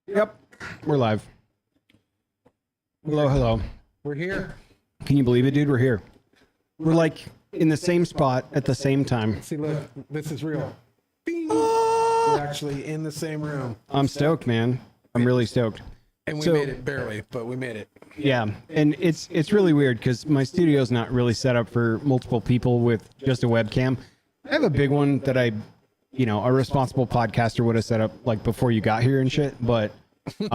Yep, we're live. Hello, hello. We're here. Can you believe it, dude? We're here. We're like in the same spot at the same time. See, look, this is real. Bing. We're actually in the same room. I'm stoked, man. I'm really stoked. And we So- made it barely, but we made it. Yeah, and it's really weird because my studio's not really set up for multiple people with just a webcam. I have a big one that a responsible podcaster would have set up like before you got here and shit. But We've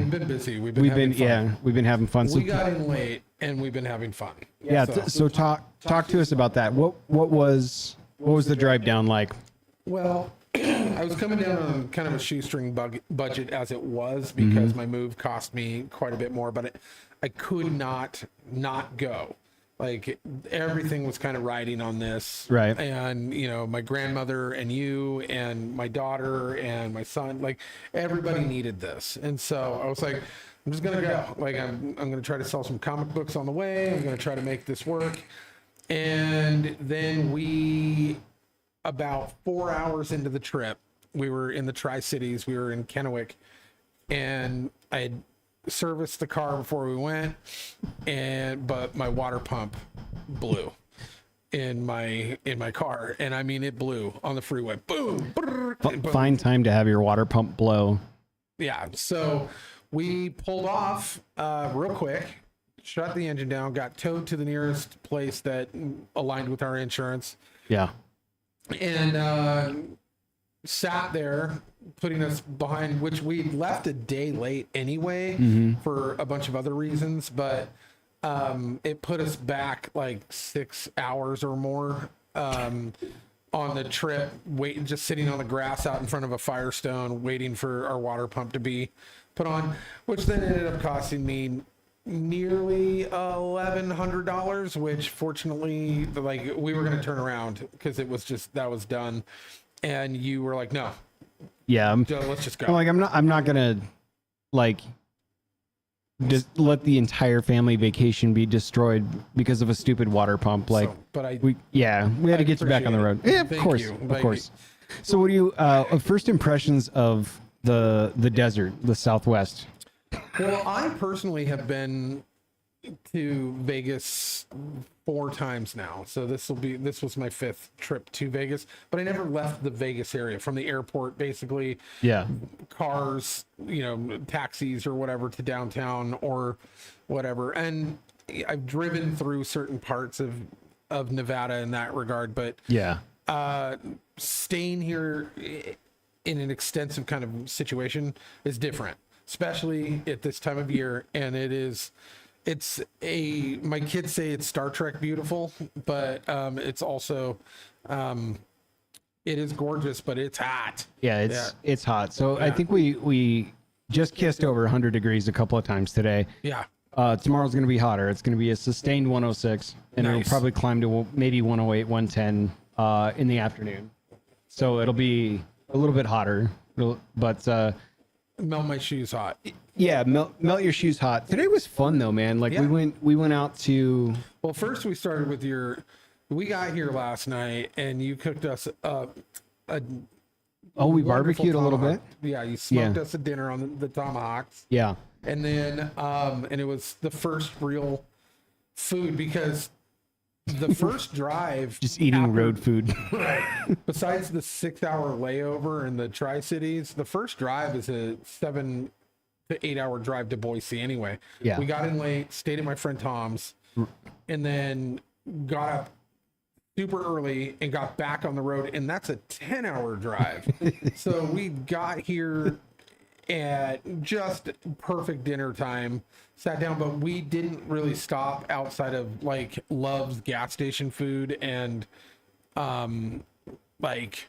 been busy. We've been having fun. we've been having fun. So We got in late, and we've been having fun. yeah, So, so talk to us about that. What was the drive down like? well, I was coming down on kind of a shoestring budget as it was because my move cost me quite a bit more, but I could not go. Like everything was kind of riding on this, Right. And my grandmother and you and my daughter and my son, like everybody needed this, and so I was like, I'm just gonna go. Like I'm gonna try to sell some comic books on the way. I'm gonna try to make this work, and then about 4 hours into the trip, we were in the Tri-Cities. We were in Kennewick, and I had serviced the car before we went, but my water pump blew in my car, and I mean it blew on the freeway. Boom! Brrr, boom. Fine time to have your water pump blow. Yeah. So we pulled off real quick, shut the engine down, got towed to the nearest place that aligned with our insurance, Yeah. and sat there putting us behind, which we left a day late anyway for a bunch of other reasons, but it put us back like 6 hours or more on the trip, just sitting on the grass out in front of a Firestone waiting for our water pump to be put on, which then ended up costing me nearly $1,100, which fortunately, like, we were going to turn around because that was done, and you were like, no, Yeah. let's just go. I'm not gonna like just let the entire family vacation be destroyed because of a stupid water pump. Like But we had to get you back on the road. appreciate it. Yeah, of Thank course, you. of Like, course. So what do you first impressions of the desert, the Southwest? Well, I personally have been to Vegas 4 times now. So this was my 5th trip to Vegas, but I never left the Vegas area from the airport, basically Yeah. cars, taxis or whatever to downtown or whatever. And I've driven through certain parts of Nevada in that regard, but Yeah. staying here in an extensive kind of situation is different, especially at this time of year. And my kids say it's Star Trek beautiful, but it's also it is gorgeous, but it's hot. Yeah, it's hot. So I think we just kissed over 100 degrees a couple of times today. Yeah. Tomorrow's going to be hotter. It's going to be a sustained 106, and it'll Nice. probably climb to maybe 108, 110 in the afternoon. So it'll be a little bit hotter, but Melt my shoes hot. yeah, melt your shoes hot. Today was fun though, man. Like Yeah. we went out to Well, first we started with we got here last night and you cooked us a we wonderful barbecued a little bit. tomahawk. Yeah, you smoked Yeah. us a dinner on the tomahawks. Yeah, And then and it was the first real food because the first drive just eating road food. besides the 6-hour layover in the Tri-Cities, the first drive is a 7 to 8 hour drive to Boise anyway. Yeah. We got in late, stayed at my friend Tom's, and then got up super early and got back on the road, and that's a 10-hour drive. So we got here at just perfect dinner time, sat down, but we didn't really stop outside of like Love's gas station food and like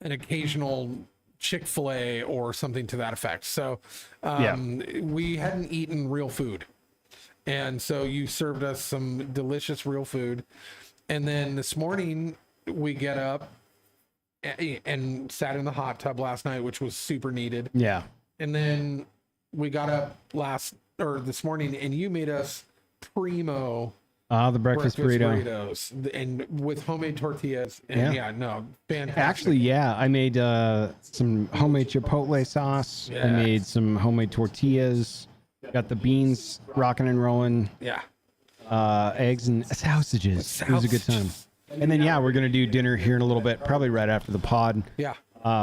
an occasional Chick-fil-A or something to that effect. So we hadn't eaten real food, and so you served us some delicious real food. And then this morning we get up and sat in the hot tub last night, which was super needed. Yeah, And then we got up this morning and you made us primo The breakfast burrito. burritos and with homemade tortillas. And Yeah. no, fantastic. Actually, yeah, I made some homemade chipotle sauce. I Yes. made some homemade tortillas. Got the beans rocking and rolling. yeah. Eggs and sausages. It was a good time. And then yeah, we're gonna do dinner here in a little bit, probably right after the pod, Yeah.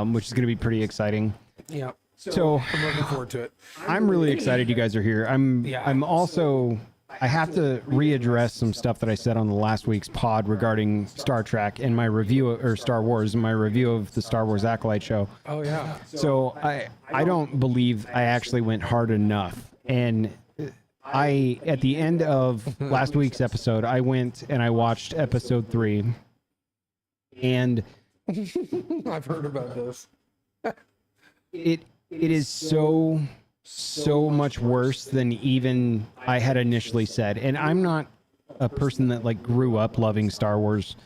which is gonna be pretty exciting. Yeah. So I'm looking forward to it. I'm really excited you guys are here. Yeah. I'm also I have to readdress some stuff that I said on the last week's pod regarding Star Trek and my review or Star Wars and my review of the Star Wars Acolyte show. Oh yeah. So I don't believe I actually went hard enough. And I at the end of last week's episode, I went and I watched episode 3. And I've heard about this. it is so much worse than even I had initially said. And I'm not a person that like grew up loving Star Wars.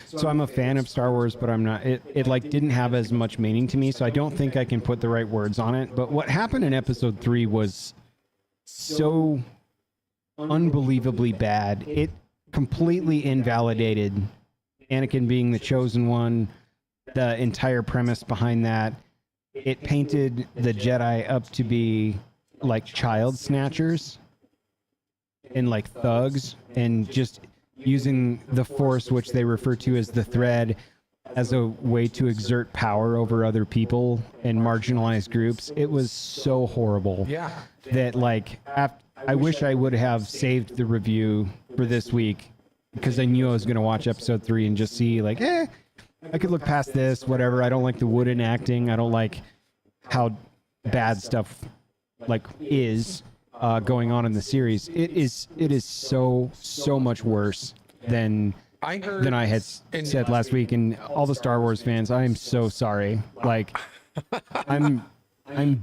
So I'm a fan of Star Wars, but I'm not it like didn't have as much meaning to me, so I don't think I can put the right words on it. But what happened in episode 3 was so unbelievably bad. It completely invalidated Anakin being the chosen one, the entire premise behind that. It painted the Jedi up to be like child snatchers and like thugs and just using the Force, which they refer to as the thread, as a way to exert power over other people and marginalized groups. It was so horrible Yeah. that like I wish I would have saved the review for this week because I knew I was going to watch episode 3 and just see like, I could look past this, whatever. I don't like the wooden acting. I don't like how bad stuff like is going on in the series. It is so much worse than I heard I had said last week. And all the Star Wars fans, I am so sorry. Like, I'm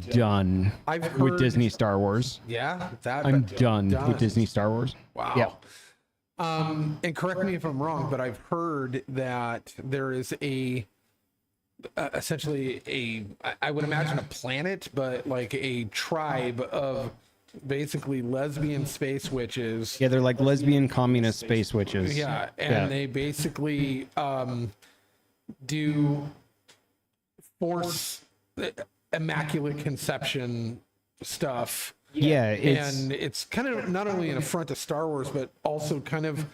done I've with heard- Disney Star Wars. Yeah. That I'm done with Disney Star Wars. Wow. Yeah. And correct me if I'm wrong, but I've heard that there is essentially I would imagine a planet, but like a tribe of basically lesbian space witches. Yeah, they're like lesbian communist space witches. Yeah, and they basically do force immaculate conception stuff. Yeah, And it's kind of not only an affront to Star Wars, but also kind of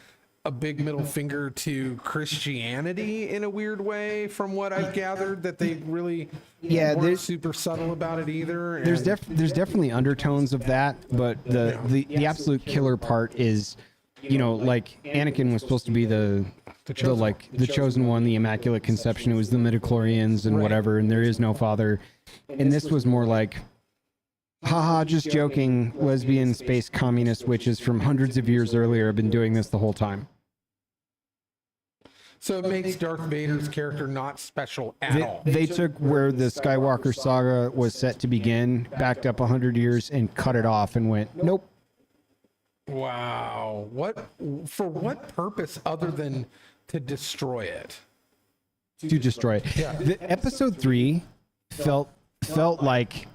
a big middle finger to Christianity in a weird way, from what I've gathered, that they really weren't there's- super subtle about it either. there's and- there's definitely undertones of that, but the absolute killer part is, you know, like Anakin was supposed to be the chosen one, the Immaculate Conception. It was the midichlorians and whatever, and there is no father. And this was more like, haha, just joking. Lesbian space communist witches from hundreds of years earlier have been doing this the whole time. So it makes Darth Vader's character not special at all. They took where the Skywalker saga was set to begin, backed up 100 years, and cut it off and went, nope. Wow. For what purpose other than to destroy it? To destroy it. The episode 3 felt like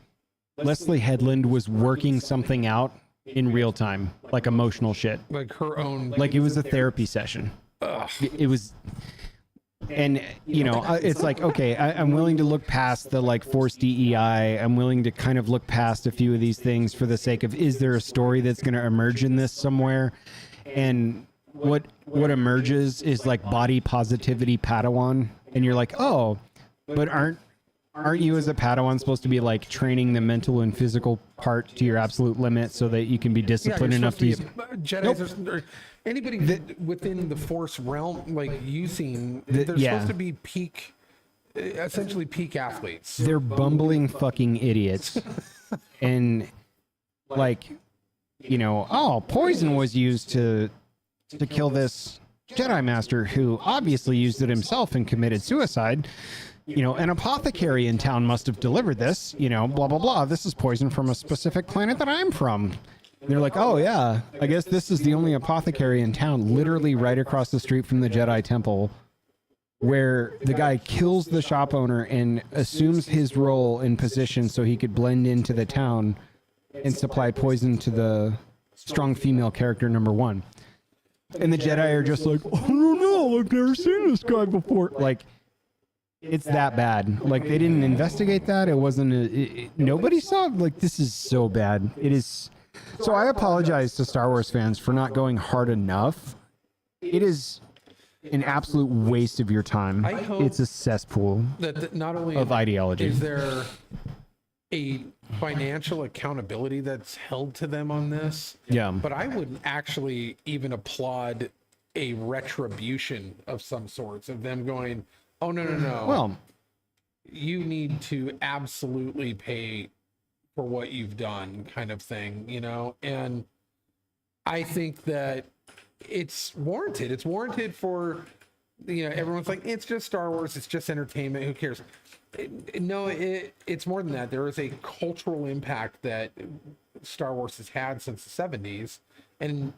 Leslie Headland was working something out in real time, like emotional shit. Like her own. Like it was a therapy session. It was, and you know, it's like, okay, I'm willing to look past the like Force DEI. I'm willing to kind of look past a few of these things for the sake of, is there a story that's going to emerge in this somewhere? And what emerges is like body positivity Padawan, and you're like, oh, but aren't you as a Padawan supposed to be like training the mental and physical part to your absolute limit so that you can be disciplined enough to use? Jedi or anybody within the Force realm, like using, they're supposed to be essentially peak athletes. They're bumbling fucking idiots. And like, you know, oh, poison was used to kill this Jedi Master who obviously used it himself and committed suicide. You know, an apothecary in town must have delivered this, you know, blah, blah, blah. This is poison from a specific planet that I'm from. And they're like, oh, yeah, I guess this is the only apothecary in town, literally right across the street from the Jedi Temple, where the guy kills the shop owner and assumes his role and position so he could blend into the town and supply poison to the strong female character number 1. And the Jedi are just like, oh no, I've never seen this guy before. Like, it's that bad. Like, they didn't investigate that. It wasn't, nobody saw it. Like, this is so bad. It is. So I apologize to Star Wars fans for not going hard enough. It is an absolute waste of your time. I hope it's a cesspool that not only of ideology. is there a financial accountability that's held to them on this, Yeah. but I would actually even applaud a retribution of some sorts of them going, oh no, Well, you need to absolutely pay for what you've done, kind of thing, you know. And I think that it's warranted. It's warranted for, you know, everyone's like, it's just Star Wars, it's just entertainment, who cares? It's more than that. There is a cultural impact that Star Wars has had since the 70s, and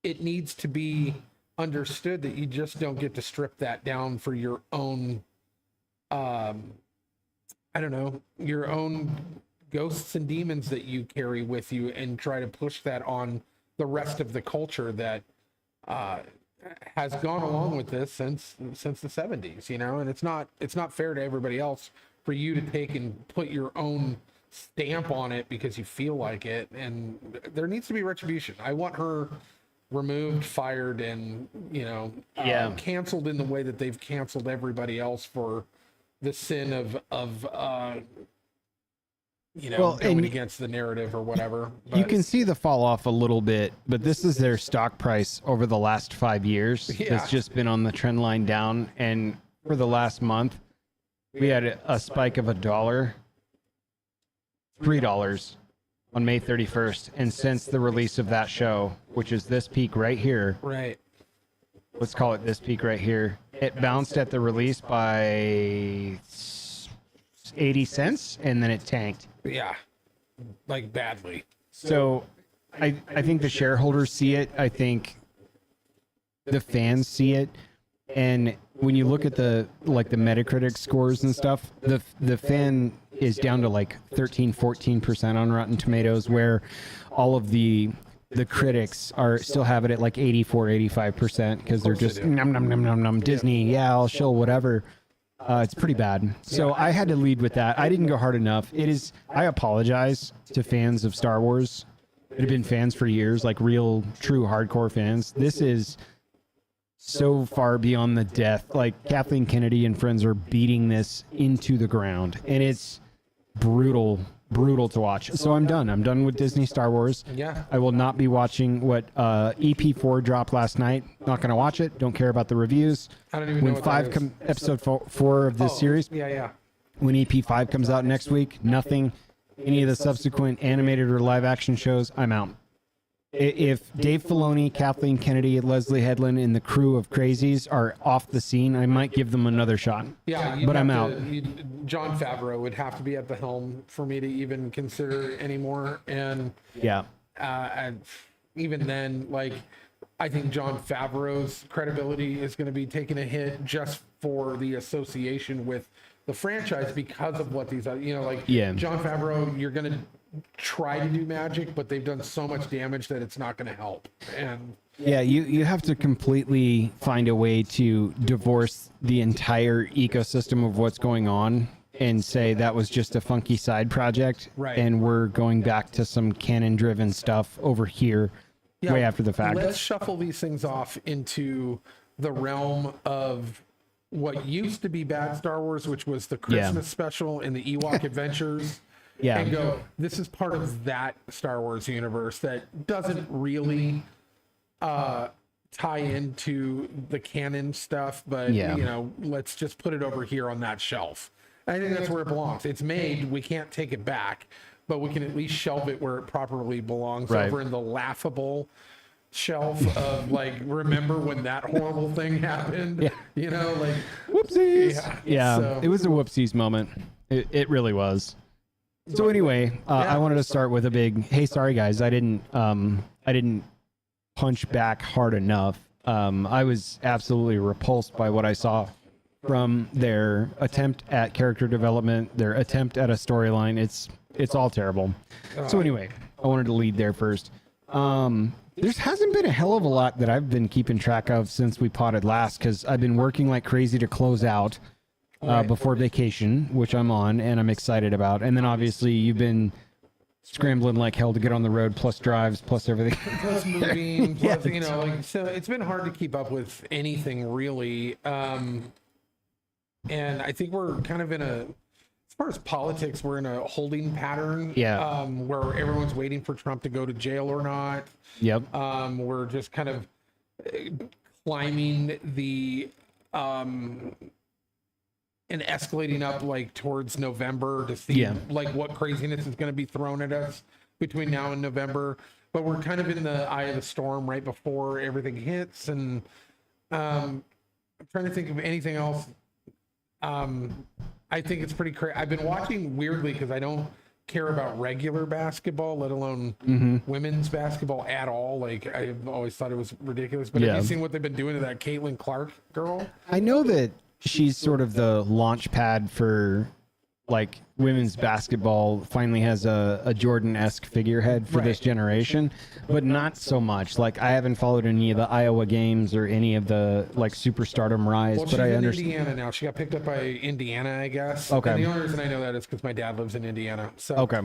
it needs to be understood that you just don't get to strip that down for your own I don't know, your own ghosts and demons that you carry with you, and try to push that on the rest of the culture that has gone along with this since the 70s, you know. And it's not fair to everybody else for you to take and put your own stamp on it because you feel like it. And there needs to be retribution. I want her removed, fired, and, you know, canceled in the way that they've canceled everybody else for the sin of you know, going against the narrative or whatever. But you can see the fall off a little bit, but this is their stock price over the last 5 years. Yeah. It's just been on the trend line down. And for the last month, we had a spike of $1, $3 on May 31st. And since the release of that show, which is this peak right here, right. let's call it this peak right here, it bounced at the release by 80 cents and then it tanked. Yeah, like badly. So I think the shareholders see it. I think the fans see it. And when you look at the Metacritic scores and stuff, the fan is down to like 13-14% on Rotten Tomatoes, where all of the critics are still have it at like 84-85% because they're just num num num num num Disney, yeah, I'll show whatever. It's pretty bad. So I had to lead with that. I didn't go hard enough. I apologize to fans of Star Wars that have been fans for years, like real, true, hardcore fans. This is so far beyond the death. Like, Kathleen Kennedy and friends are beating this into the ground, and it's brutal to watch. So I'm done. I'm done with Disney Star Wars. Yeah. I will not be watching what EP4 dropped last night. Not going to watch it. Don't care about the reviews. I don't even know When what that is. episode 4 of this series, Yeah. when EP5 comes out next week, nothing. Any of the subsequent animated or live action shows, I'm out. If Dave Filoni, Kathleen Kennedy, Leslie Headland, and the crew of crazies are off the scene, I might give them another shot. Yeah, but I'm out. John Favreau would have to be at the helm for me to even consider anymore. And Yeah. and even then, like, I think John Favreau's credibility is going to be taking a hit just for the association with the franchise because of what these are, you know, like John Favreau, you're going to try to do magic, but they've done so much damage that it's not going to help. And Yeah, you have to completely find a way to divorce the entire ecosystem of what's going on and say that was just a funky side project. Right. And we're going back to some canon-driven stuff over here way after the fact. Let's shuffle these things off into the realm of what used to be bad Star Wars, which was the Christmas special and the Ewok Adventures. Yeah. And go, this is part of that Star Wars universe that doesn't really tie into the canon stuff, but you know, let's just put it over here on that shelf. I think that's where it belongs. It's made, we can't take it back, but we can at least shelve it where it properly belongs, over in the laughable shelf of, like, remember when that horrible thing happened? You know, like, whoopsies. Yeah, So- it was a whoopsies moment. It really was. So anyway, I wanted to start with a big, hey, sorry guys, I didn't punch back hard enough. I was absolutely repulsed by what I saw from their attempt at character development, their attempt at a storyline. It's all terrible. So anyway, I wanted to lead there first. There hasn't been a hell of a lot that I've been keeping track of since we potted last, because I've been working like crazy to close out before vacation, which I'm on and I'm excited about. And then obviously you've been scrambling like hell to get on the road, plus drives, plus everything. Plus moving, Yeah. plus, you know, like, so it's been hard to keep up with anything really. And I think we're kind of in a, as far as politics, we're in a holding pattern. Yeah. Where everyone's waiting for Trump to go to jail or not. Yep. We're just kind of climbing the and escalating up like towards November to see Yeah. like what craziness is going to be thrown at us between now and November. But we're kind of in the eye of the storm right before everything hits, and I'm trying to think of anything else. I think it's pretty crazy. I've been watching weirdly because I don't care about regular basketball, let alone women's basketball at all. Like I've always thought it was ridiculous. But Yeah. have you seen what they've been doing to that Caitlin Clark girl? I know that she's sort of the launch pad for like women's basketball. Finally has a Jordan-esque figurehead for this Right. generation, but not so much. Like I haven't followed any of the Iowa games or any of the like superstardom rise, Well, she's but I in understand. Indiana now. She got picked up by Indiana, I guess. Okay. And the only reason I know that is because my dad lives in Indiana. So Okay.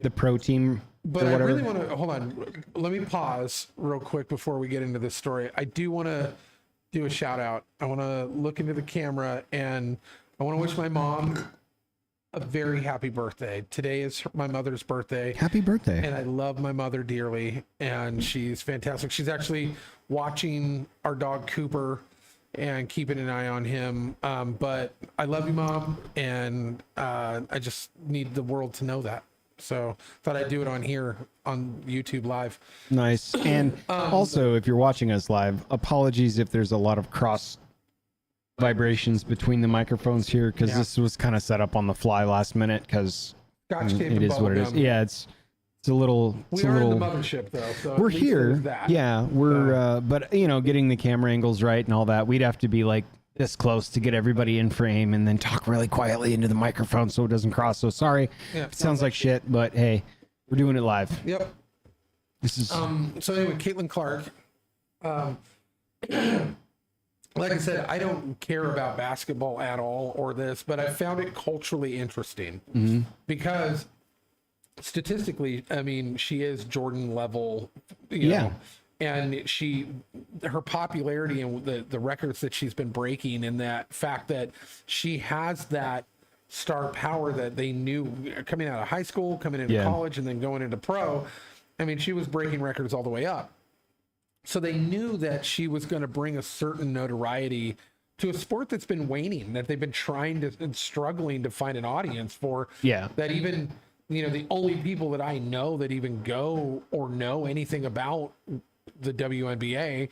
The pro team But or I whatever. really want to hold on. Let me pause real quick before we get into this story. I do want to do a shout out. I want to look into the camera and I want to wish my mom a very happy birthday. Today is my mother's birthday. Happy birthday. And I love my mother dearly, and she's fantastic. She's actually watching our dog Cooper and keeping an eye on him. But I love you, Mom, and I just need the world to know that. So thought I'd do it on here on YouTube Live. Nice. And also, if you're watching us live, apologies if there's a lot of cross vibrations between the microphones here, because Yeah. this was kind of set up on the fly last minute, because Scotch tape it and is what it is. bubblegum. Yeah, it's a little. We It's a are little. in the mothership though, so We're at least here. there's that. Yeah, we're. But you know, getting the camera angles right and all that, we'd have to be like this close to get everybody in frame, and then talk really quietly into the microphone so it doesn't cross. So sorry, Yeah. it sounds like shit, but hey, we're doing it live. Yep. This is. So anyway, Caitlin Clark. Like I said, I don't care about basketball at all or this, but I found it culturally interesting because statistically, I mean, she is Jordan level, you Yeah. know, and her popularity and the records that she's been breaking, and that fact that she has that star power that they knew coming out of high school, coming into Yeah. college, and then going into pro. I mean, she was breaking records all the way up. So they knew that she was going to bring a certain notoriety to a sport that's been waning, that they've been trying to and struggling to find an audience for. Yeah. That even, you know, the only people that I know that even go or know anything about the WNBA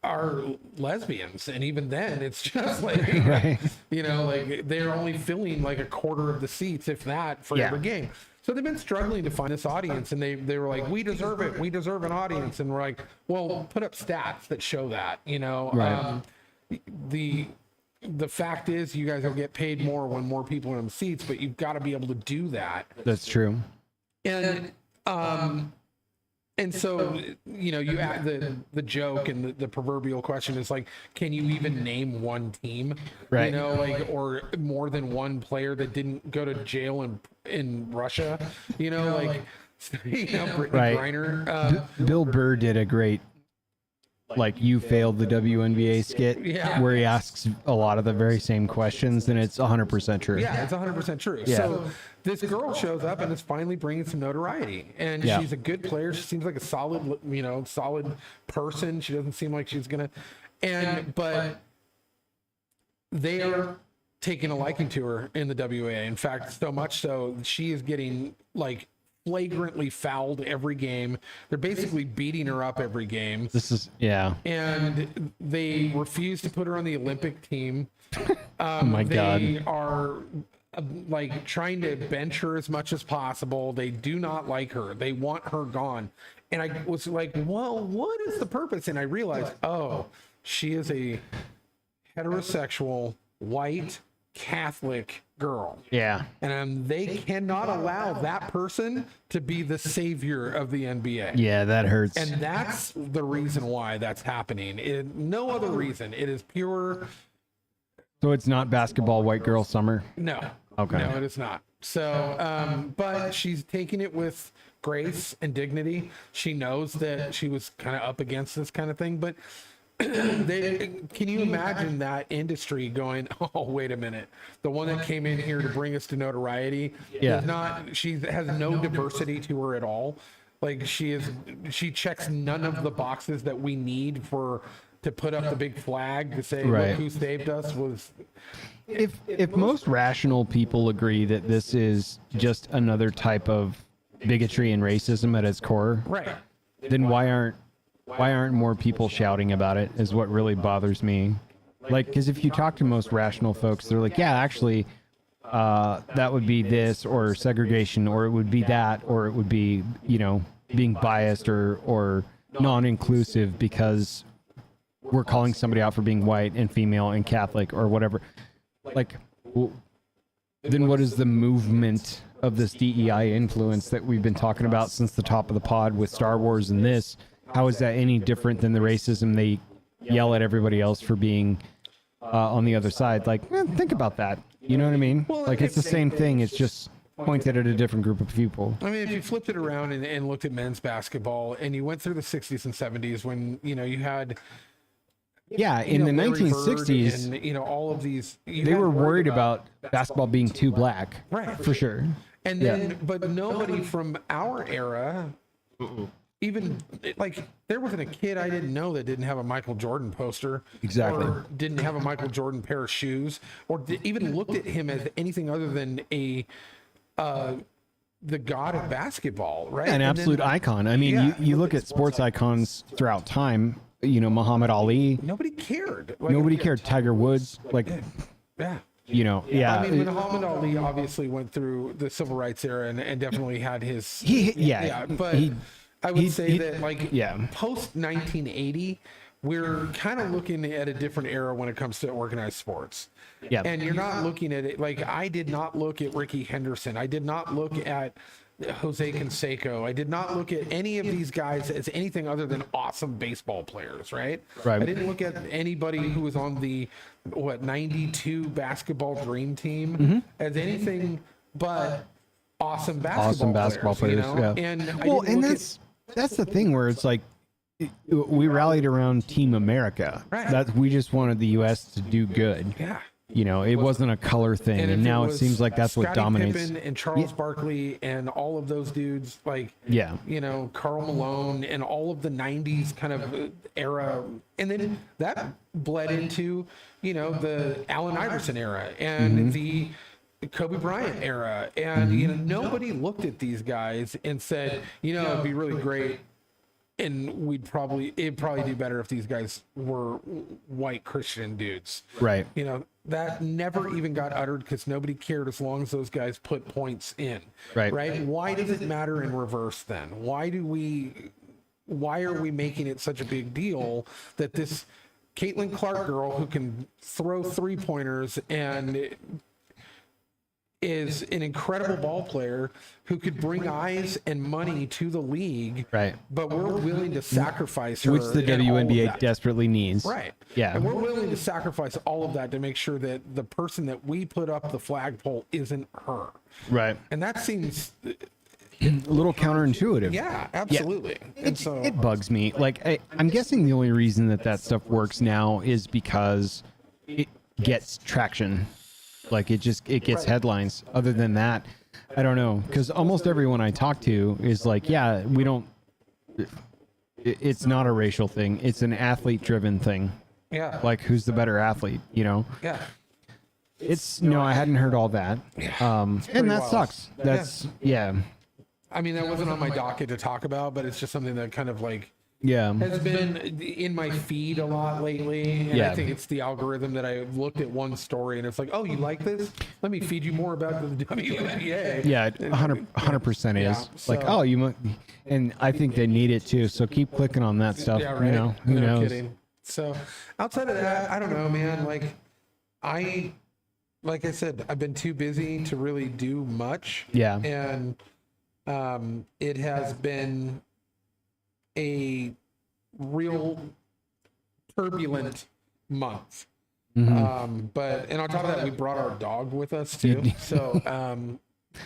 are lesbians. And even then, it's just like, Right. you know, like they're only filling like a quarter of the seats, if that, for Yeah. every game. So they've been struggling to find this audience, and they were like, we deserve it. We deserve an audience. And we're like, well, put up stats that show that, you know. Right. The fact is, you guys will get paid more when more people are in the seats, but you've got to be able to do that. That's true. And so, you know, you add the joke and the proverbial question is like, can you even name one team? Right. You know, like, or more than one player that didn't go to jail in Russia? You know, like, you know, Brittany Right. Griner. Bill Burr did a great, like, you failed the WNBA skit, Yeah. where he asks a lot of the very same questions, and it's 100% true. Yeah, it's 100% true. Yeah. So this girl shows up and is finally bringing some notoriety, and Yeah. she's a good player. She seems like a solid, you know, solid person. She doesn't seem like she's gonna, but they are taking a liking to her in the WA. In fact, so much so she is getting like flagrantly fouled every game. They're basically beating her up every game. This is, yeah. And they refuse to put her on the Olympic team. Oh my God. They are like trying to bench her as much as possible. They do not like her. They want her gone. And I was like, well, what is the purpose? And I realized, oh, she is a heterosexual, white, Catholic girl. Yeah. And they cannot allow that person to be the savior of the NBA. Yeah, that hurts. And that's the reason why that's happening. No other reason. It is pure. So it's not basketball white girl summer. No. Okay. No, it is not. So, but she's taking it with grace and dignity. She knows that she was kind of up against this kind of thing, but can you imagine that industry going, oh, wait a minute, the one that came in here to bring us to notoriety Yeah. is not, she has no diversity to her at all. Like she checks none of the boxes that we need to put up the big flag to say, Right. look who saved us. Was If most rational people agree that this is just another type of bigotry and racism at its core, right. then why aren't more people shouting about it is what really bothers me. Like, because if you talk to most rational folks, they're like, yeah, actually, that would be this or segregation, or it would be that, or it would be, being biased or non-inclusive because we're calling somebody out for being white and female and Catholic or whatever. Like, then what is the movement of this DEI influence that we've been talking about since the top of the pod with Star Wars and this? How is that any different than the racism they yell at everybody else for being on the other side? Like, think about that. You know what I mean? Well, Like, it's the same thing. It's just pointed at a different group of people. I mean, if you flipped it around and looked at men's basketball and you went through the 60s and 70s when, you had... Yeah, in the Larry Bird 1960s, and, all of these... they were worried about basketball being too black. Right. For sure. And then, but nobody from our era... Even like there wasn't a kid I didn't know that didn't have a Michael Jordan poster, Exactly. or didn't have a Michael Jordan pair of shoes, or even looked at him as anything other than the god of basketball, right? An And absolute then icon. I mean, Yeah. you look at sports icons throughout time, Muhammad Ali, nobody cared. Like, nobody cared. Tiger Woods, like, Yeah. yeah. I mean, Muhammad Ali obviously went through the civil rights era and definitely had his. But I would say that post 1980, we're kind of looking at a different era when it comes to organized sports. Yeah. And you're not looking at it like I did not look at Ricky Henderson. I did not look at Jose Canseco. I did not look at any of these guys as anything other than awesome baseball players, right? Right. I didn't look at anybody who was on the 92 basketball dream team as anything but awesome basketball players. Yeah. And that's the thing where it's like we rallied around Team America. Right. That we just wanted the U.S. to do good. Yeah. It wasn't a color thing, and if now it was seems like that's what Scottie dominates. Pippen and Charles Barkley and all of those dudes, like Karl Malone and all of the '90s kind of era, and then that bled into the Allen Iverson era and the Kobe Bryant era, and nobody looked at these guys and said, it'd be really great. And it'd probably do better if these guys were white Christian dudes. Right. That never even got uttered because nobody cared as long as those guys put points in. Right. Right. Why does it matter in reverse then? Why are we making it such a big deal that this Caitlin Clark girl who can throw 3-pointers and is an incredible ball player who could bring eyes and money to the league, Right. but we're willing to sacrifice her, Which the and all of WNBA that. desperately needs. Right. Yeah. And we're willing to sacrifice all of that to make sure that the person that we put up the flagpole isn't her. Right. And that seems, A little counterintuitive. yeah, absolutely. And so, It bugs me. Like, I'm guessing the only reason that stuff works now is because it gets traction. Like, it gets headlines. Other than that, I don't know. Because almost everyone I talk to is like, yeah, we don't. It's not a racial thing. It's an athlete-driven thing. yeah. Like, who's the better athlete? Yeah. It's no, I hadn't heard all that. And that wild. sucks. That's yeah. I mean, that wasn't on my docket to talk about, but it's just something that kind of like Yeah. has been in my feed a lot lately. And Yeah. I think it's the algorithm that I looked at one story and it's like, oh, you like this? Let me feed you more about the WNBA. Yeah, it 100% is. Yeah, Like, so- oh, you might, and I think they need it too. So keep clicking on that stuff. Yeah, right. Who no knows? kidding. So outside of that, I don't know, man. Like, like I said, I've been too busy to really do much. Yeah. And it has been a real turbulent month. But and on top of that, we brought our dog with us too. So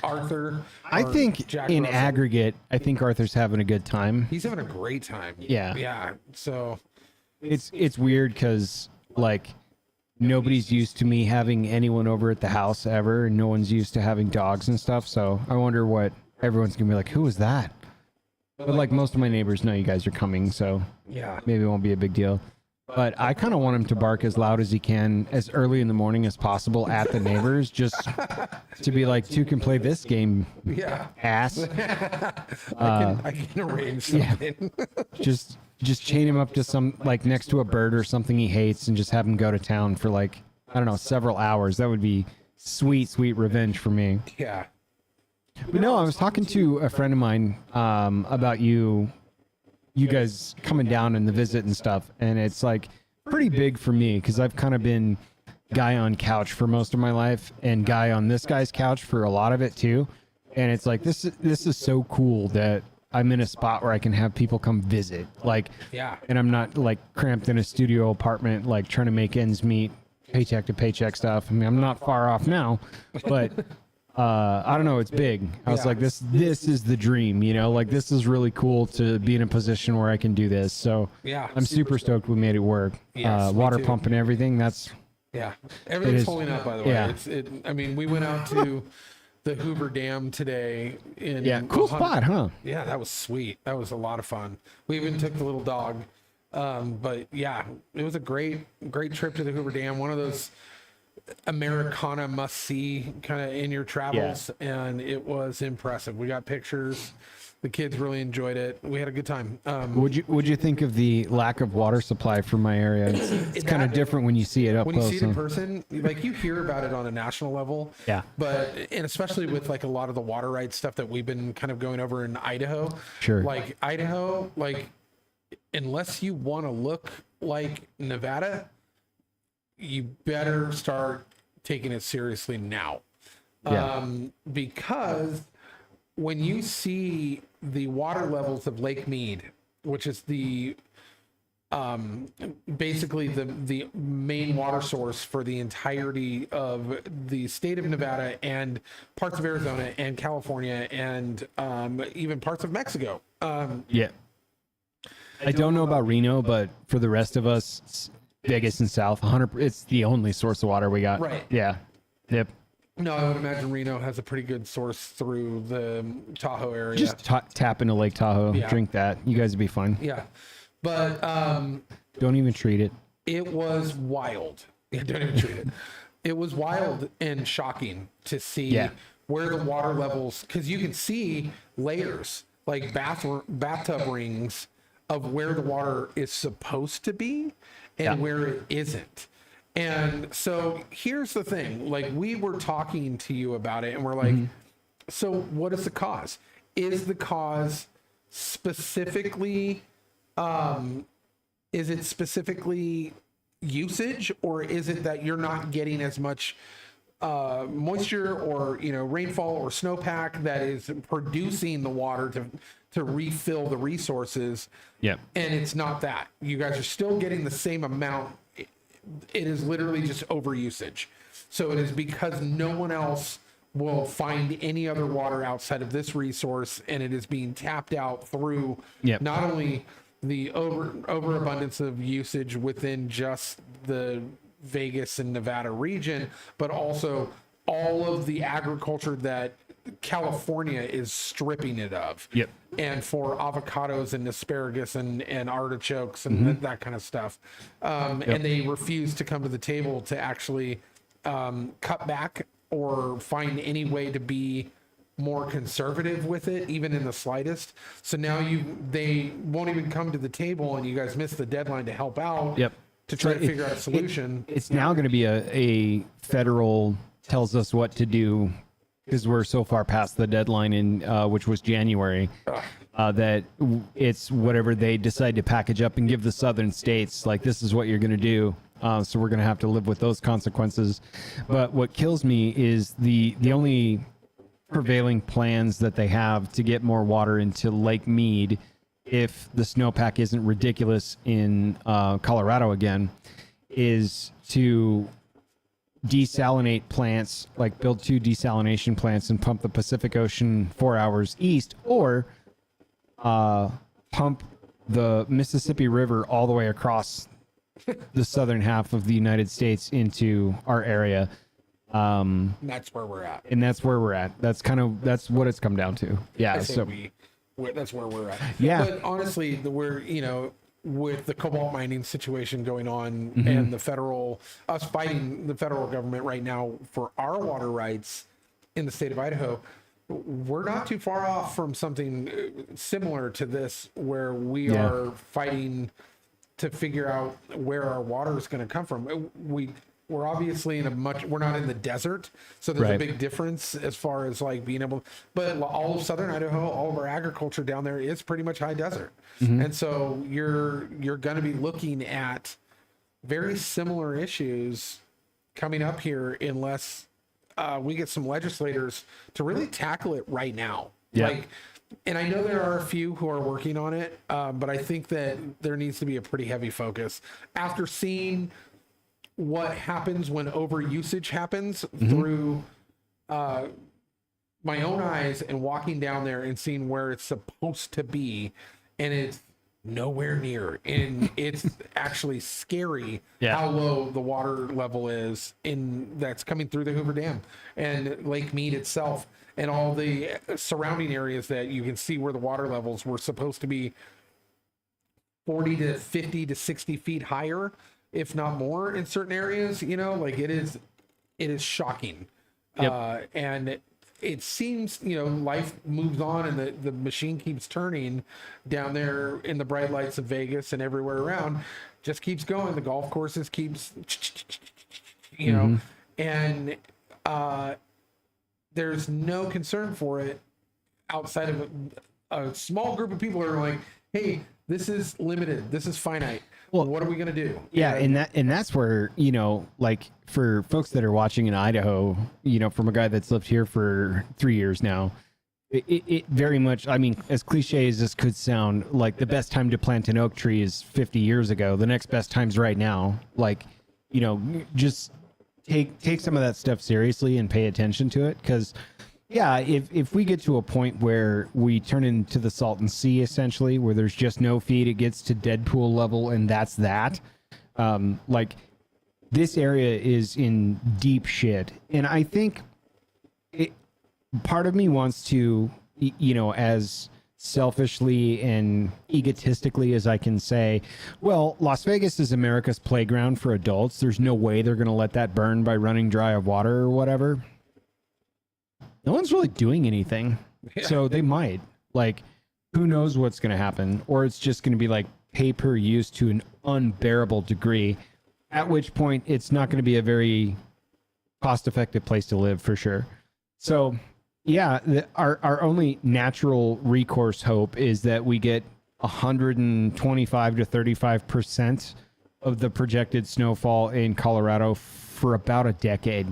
Arthur, I or think Jack in Russell, aggregate, I think Arthur's having a good time. he's having a great time. Yeah. Yeah. So It's weird because like nobody's used to me having anyone over at the house ever, and no one's used to having dogs and stuff. So I wonder what everyone's gonna be like. Who was that? But like most of my neighbors know you guys are coming, so yeah. maybe it won't be a big deal. But I kind of want him to bark as loud as he can, as early in the morning as possible at the neighbors, just to be like, "Two can play this game, Yeah. ass." I can arrange something. Just chain him up to some like next to a bird or something he hates, and just have him go to town for like I don't know several hours. That would be sweet, sweet revenge for me. Yeah. But no, I was talking to a friend of mine about you guys coming down and the visit and stuff, and it's like pretty big for me because I've kind of been guy on couch for most of my life and guy on this guy's couch for a lot of it too. And it's like this is so cool that I'm in a spot where I can have people come visit, like, Yeah. and I'm not like cramped in a studio apartment, like trying to make ends meet, paycheck to paycheck stuff. I mean, I'm not far off now, but I don't know. It's big. I was Yeah. like, this is the dream, you know, like this is really cool to be in a position where I can do this. So Yeah. I'm super stoked we made it work. Yes, me Water too. pump and everything. That's Yeah. Everything's is- holding up, by the way. yeah. I mean, we went out to the Hoover Dam today. cool spot, huh? Yeah, that was sweet. That was a lot of fun. We even took the little dog. But yeah, it was a great trip to the Hoover Dam. One of those Americana must see kind of in your travels. And it was impressive. We got pictures. The kids really enjoyed it. We had a good time. Would you think of the lack of water supply for my area? It's kind of different when you see it up when you close. see it in huh? person, like you hear about it on a national level. Yeah. But, and especially with like a lot of the water rights stuff that we've been kind of going over in Idaho. Sure. Like Idaho, like, unless you want to look like Nevada, you better start taking it seriously now. Yeah. Because when you see the water levels of Lake Mead, which is the basically the main water source for the entirety of the state of Nevada and parts of Arizona and California and even parts of Mexico. Yeah. I don't know about Reno, but for the rest of us, it's Vegas and South, 100. It's the only source of water we got. Right. Yeah. Yep. No, I would imagine Reno has a pretty good source through the Tahoe area. Just tap into Lake Tahoe, Yeah. drink that. You guys would be fine. Yeah. But Don't even treat it. it was wild. Yeah, don't even treat it. It was wild and shocking to see Yeah. where the water levels, because you can see layers, like bathtub rings of where the water is supposed to be and Yeah. where it isn't. And so here's the thing, like we were talking to you about it and we're like, so what is the cause? Is the cause specifically, is it specifically usage, or is it that you're not getting as much moisture or rainfall or snowpack that is producing the water to refill the resources? Yep. And it's not that. You guys are still getting the same amount. It is literally just overusage. So it is because no one else will find any other water outside of this resource, and it is being tapped out through Yep. not only the overabundance of usage within just the Vegas and Nevada region, but also all of the agriculture that California is stripping it of. Yep. And for avocados and asparagus and artichokes and that kind of stuff. And they refuse to come to the table to actually cut back or find any way to be more conservative with it, even in the slightest. So now they won't even come to the table, and you guys missed the deadline to help out. Yep. To try So to figure out a solution. It's now going to be a federal tells us what to do, because we're so far past the deadline in which was January, that it's whatever they decide to package up and give the southern states, like, this is what you're going to do. So we're going to have to live with those consequences. But what kills me is the only prevailing plans that they have to get more water into Lake Mead, if the snowpack isn't ridiculous in Colorado again, is to desalinate plants, like build 2 desalination plants and pump the Pacific Ocean 4 hours east, or pump the Mississippi River all the way across the southern half of the United States into our area. And that's where we're at. And that's where we're at. That's what it's come down to. Yeah. So that's where we're at. Yeah. But honestly, with the cobalt mining situation going on and us fighting the federal government right now for our water rights in the state of Idaho, we're not too far off from something similar to this, where we are fighting to figure out where our water is going to come from. We're obviously we're not in the desert, so there's a big difference as far as like being able, but all of southern Idaho, all of our agriculture down there is pretty much high desert. And so you're going to be looking at very similar issues coming up here unless we get some legislators to really tackle it right now. Yeah. And I know there are a few who are working on it, but I think that there needs to be a pretty heavy focus after seeing what happens when overusage happens through my own eyes and walking down there and seeing where it's supposed to be, and it's nowhere near. And it's actually scary how low the water level is that's coming through the Hoover Dam and Lake Mead itself, and all the surrounding areas that you can see where the water levels were supposed to be 40 to 50 to 60 feet higher, if not more in certain areas. It is shocking. And it seems, life moves on and the machine keeps turning down there in the bright lights of Vegas and everywhere around, just keeps going. The golf courses keeps, and there's no concern for it outside of a small group of people who are like, hey, this is limited, this is finite. Well, what are we going to do? Yeah. And that's where, like for folks that are watching in Idaho, from a guy that's lived here for 3 years now, it very much, I mean, as cliche as this could sound, like the best time to plant an oak tree is 50 years ago. The next best time's right now. Like, just take some of that stuff seriously and pay attention to it. 'Cause yeah, if we get to a point where we turn into the Salton Sea, essentially, where there's just no feed, it gets to Deadpool level, and that's that. Like, this area is in deep shit. And I think part of me wants to, as selfishly and egotistically as I can say, well, Las Vegas is America's playground for adults. There's no way they're going to let that burn by running dry of water or whatever. No one's really doing anything. So they might. Like, who knows what's going to happen? Or it's just going to be like pay-per-use to an unbearable degree, at which point it's not going to be a very cost-effective place to live for sure. So, yeah, our only natural recourse hope is that we get 125 to 35% of the projected snowfall in Colorado for about a decade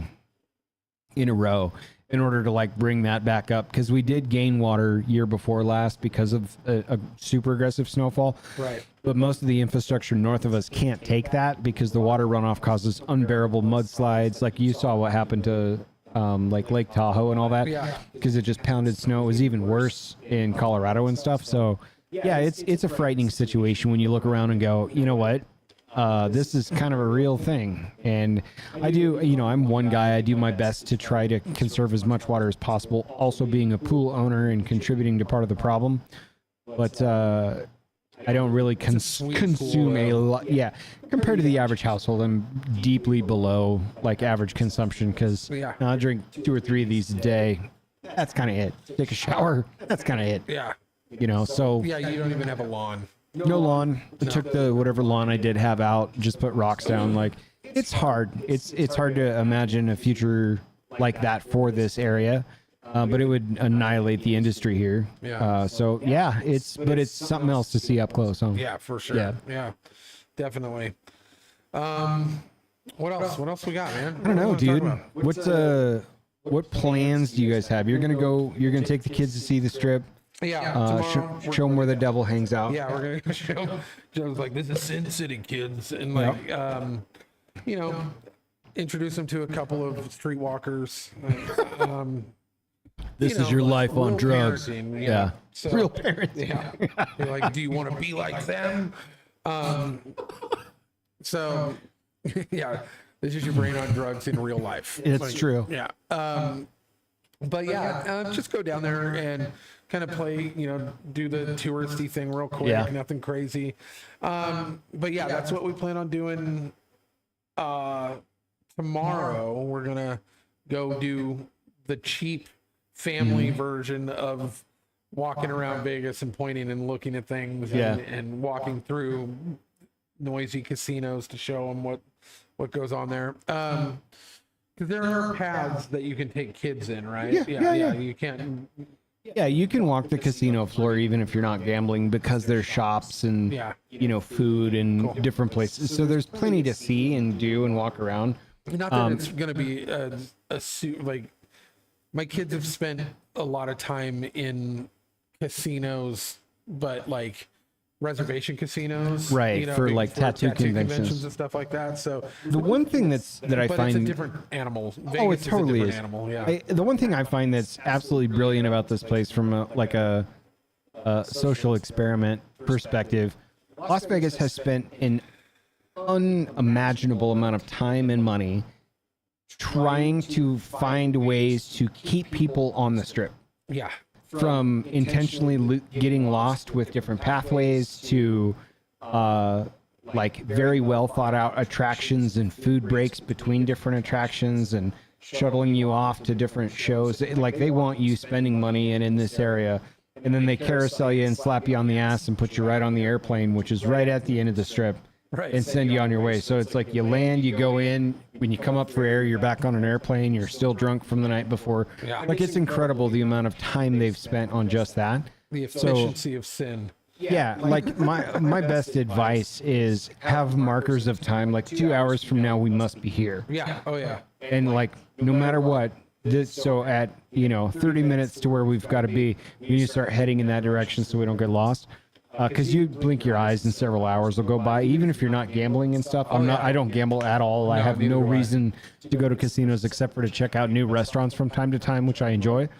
in a row, in order to like bring that back up, because we did gain water year before last because of a super aggressive snowfall. Right. But most of the infrastructure north of us can't take that because the water runoff causes unbearable mudslides. Like you saw what happened to like Lake Tahoe and all that, because it just pounded snow. It was even worse in Colorado and stuff. So yeah, it's a frightening situation when you look around and go, you know what? This is kind of a real thing. And I do, I'm one guy, I do my best to try to conserve as much water as possible, also being a pool owner and contributing to part of the problem. But I don't really consume a lot. Yeah, compared to the average household, I'm deeply below like average consumption, because I drink 2 or 3 of these a day. That's kind of it. Take a shower. That's kind of it. Yeah. So. Yeah, you don't even have a lawn. No lawn. I took the whatever lawn I did have out, just put rocks down. Like, it's hard. It's hard to imagine a future like that for this area, but it would annihilate the industry here. So yeah, it's something else to see up close. Huh? Yeah, for sure. Yeah, definitely. What else? What else we got, man? I don't know, dude. What plans do you guys have? You're gonna take the kids to see the strip. Yeah, tomorrow, Show them where the devil hangs out. yeah, we're gonna show. Joe's like, this is Sin City, kids, and like, you know, introduce them to a couple of streetwalkers. This you know, is your like life on real drugs. parenting, Yeah. So, Real parents. Yeah. You're like, do you want to be like them? So, yeah, this is your brain on drugs in real life. It's Like, true. Yeah. But yeah, just go down there and kind of play, you know, do the touristy thing real quick. Yeah. Nothing crazy. But yeah, that's what we plan on doing. Tomorrow we're gonna go do the cheap family version of walking around Vegas and pointing and looking at things Yeah. and walking through noisy casinos to show them what goes on there. Because there are paths that you can take kids in, right? Yeah. You can't. Yeah, you can walk the casino floor even if you're not gambling because there's shops and Yeah. food and different places. So there's plenty to see and do and walk around. Not that it's going to be a suit. Like, my kids have spent a lot of time in casinos, but like reservation casinos, Right, for, like, tattoo conventions. and stuff like that. So The one thing that I but find it's a different animal. Vegas oh, it totally is a is. different animal. Yeah. The one thing I find that's absolutely brilliant about this place from a social experiment perspective, Las Vegas has spent an unimaginable amount of time and money trying to find ways to keep people on the strip. Yeah. From intentionally getting lost with different pathways to like very well thought out attractions and food breaks between different attractions and shuttling you off to different shows. Like, they want you spending money and in this area, and then they carousel you and slap you on the ass and put you right on the airplane, which is right at the end of the strip. Right. And send you on your way. So it's like you land, you go in, when you come up for air, you're back on an airplane, you're still drunk from the night before. Yeah. Like, it's incredible the amount of time they've spent on just that. The efficiency of sin. Yeah, like my best advice is have markers of time, like 2 hours from now we must be here. Yeah. Oh yeah. And like no matter what, so at 30 minutes to where we've got to be, we need to start heading in that direction so we don't get lost. Because you blink your eyes and several hours will go by, even if you're not gambling and stuff. I don't gamble at all. I have no reason to go to casinos except for to check out new restaurants from time to time, which I enjoy.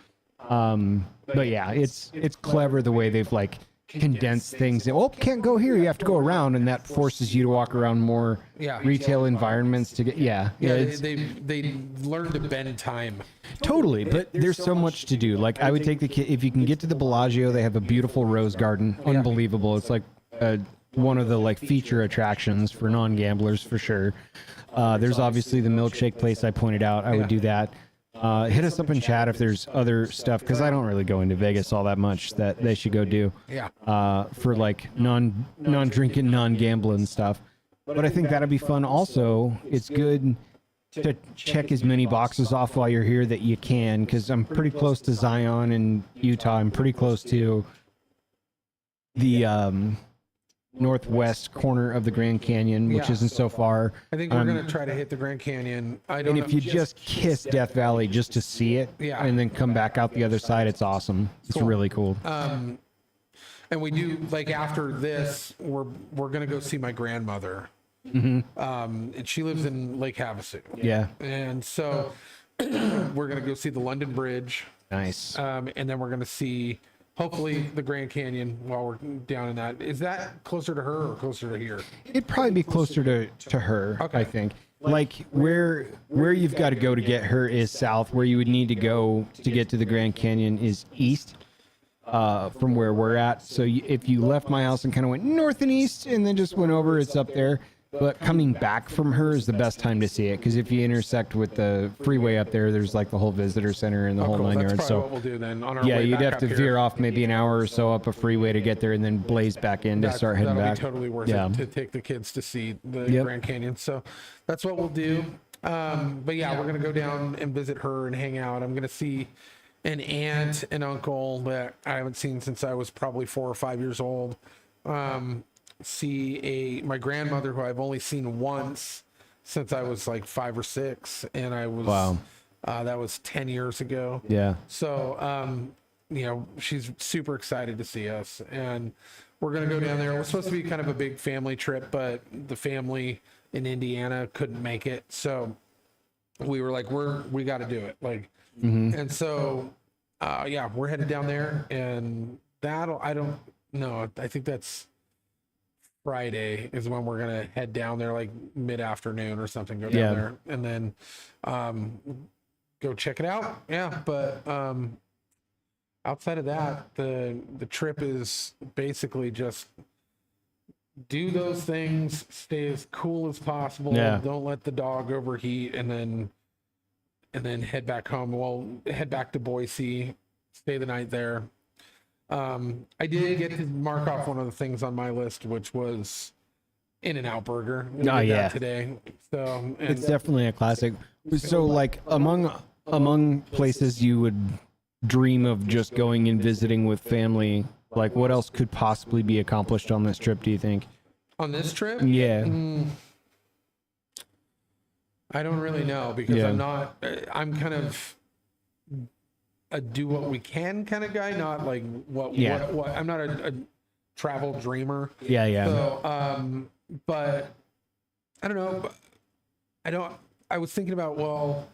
But yeah, it's clever the way they've like condensed things. Oh, can't go here. You have to go around, and that forces you to walk around more retail environments to get. Yeah, They learn to bend time. Totally, but there's so much to do. Like, I would take the kid, if you can get to the Bellagio, they have a beautiful rose garden. Unbelievable. It's like one of the like feature attractions for non-gamblers for sure. There's obviously the milkshake place I pointed out. I would do that. Hit us up in chat if there's other stuff, because I don't really go into Vegas all that much that they should go do. Yeah. For like non-drinking, non-gambling stuff. But I think that'd be fun. Also, it's good to check as many boxes off while you're here that you can, because I'm pretty close to Zion in Utah. I'm pretty close to the northwest corner of the Grand Canyon, which isn't so far. I think we're gonna try to hit the Grand Canyon. And if you just kiss Death Valley just to see it, and then come back out the other side, it's awesome. It's really cool. and we do, like, after this, we're gonna go see my grandmother. And she lives in Lake Havasu. Yeah. And so we're gonna go see the London Bridge. Nice. And then we're gonna see hopefully the Grand Canyon while we're down in that. Is that closer to her or closer to here? It'd probably be closer to her, I think. Like where you've got to go to get her is south. Where you would need to go to get to the Grand Canyon is east. From where we're at. So if you left my house and kind of went north and east and then just went over, it's up there. But coming back from her is the best time to see it, because if you intersect with the freeway up there, there's like the whole visitor center and the whole Cool. 9 That's yards. probably So what we'll do then on our yeah, way you'd back have up to here. veer off maybe an hour or so up a freeway to get there, and then blaze back in to start heading That'll back. be totally worth it to take the kids to see the Grand Canyon. So that's what we'll do. But yeah, we're gonna go down and visit her and hang out. I'm gonna see an aunt and uncle that I haven't seen since I was probably 4 or 5 years old. see my grandmother, who I've only seen once since I was like 5 or 6, and I was Wow. That was 10 years ago. Yeah. So, you know, she's super excited to see us, and we're going to go down there. It was supposed to be kind of a big family trip, but the family in Indiana couldn't make it. So we were like, we got to do it. Like, and so, yeah, we're headed down there, and I don't know. I think that's Friday is when we're going to head down there, like mid-afternoon or something, go down there, and then, go check it out. Yeah. But, outside of that, the trip is basically just do those things, stay as cool as possible, don't let the dog overheat, and then head back home. Well, head back to Boise, stay the night there. I did get to mark off one of the things on my list, which was In-N-Out Burger. Oh, yeah. Today. So It's definitely a classic. So, like, among places you would dream of just going and visiting with family, like, what else could possibly be accomplished on this trip, do you think? on this trip, Yeah. I don't really know, because Yeah. I'm kind of a do what we can kind of guy, not like what I'm not a travel dreamer. Yeah. So, but I don't know. I was thinking about, well,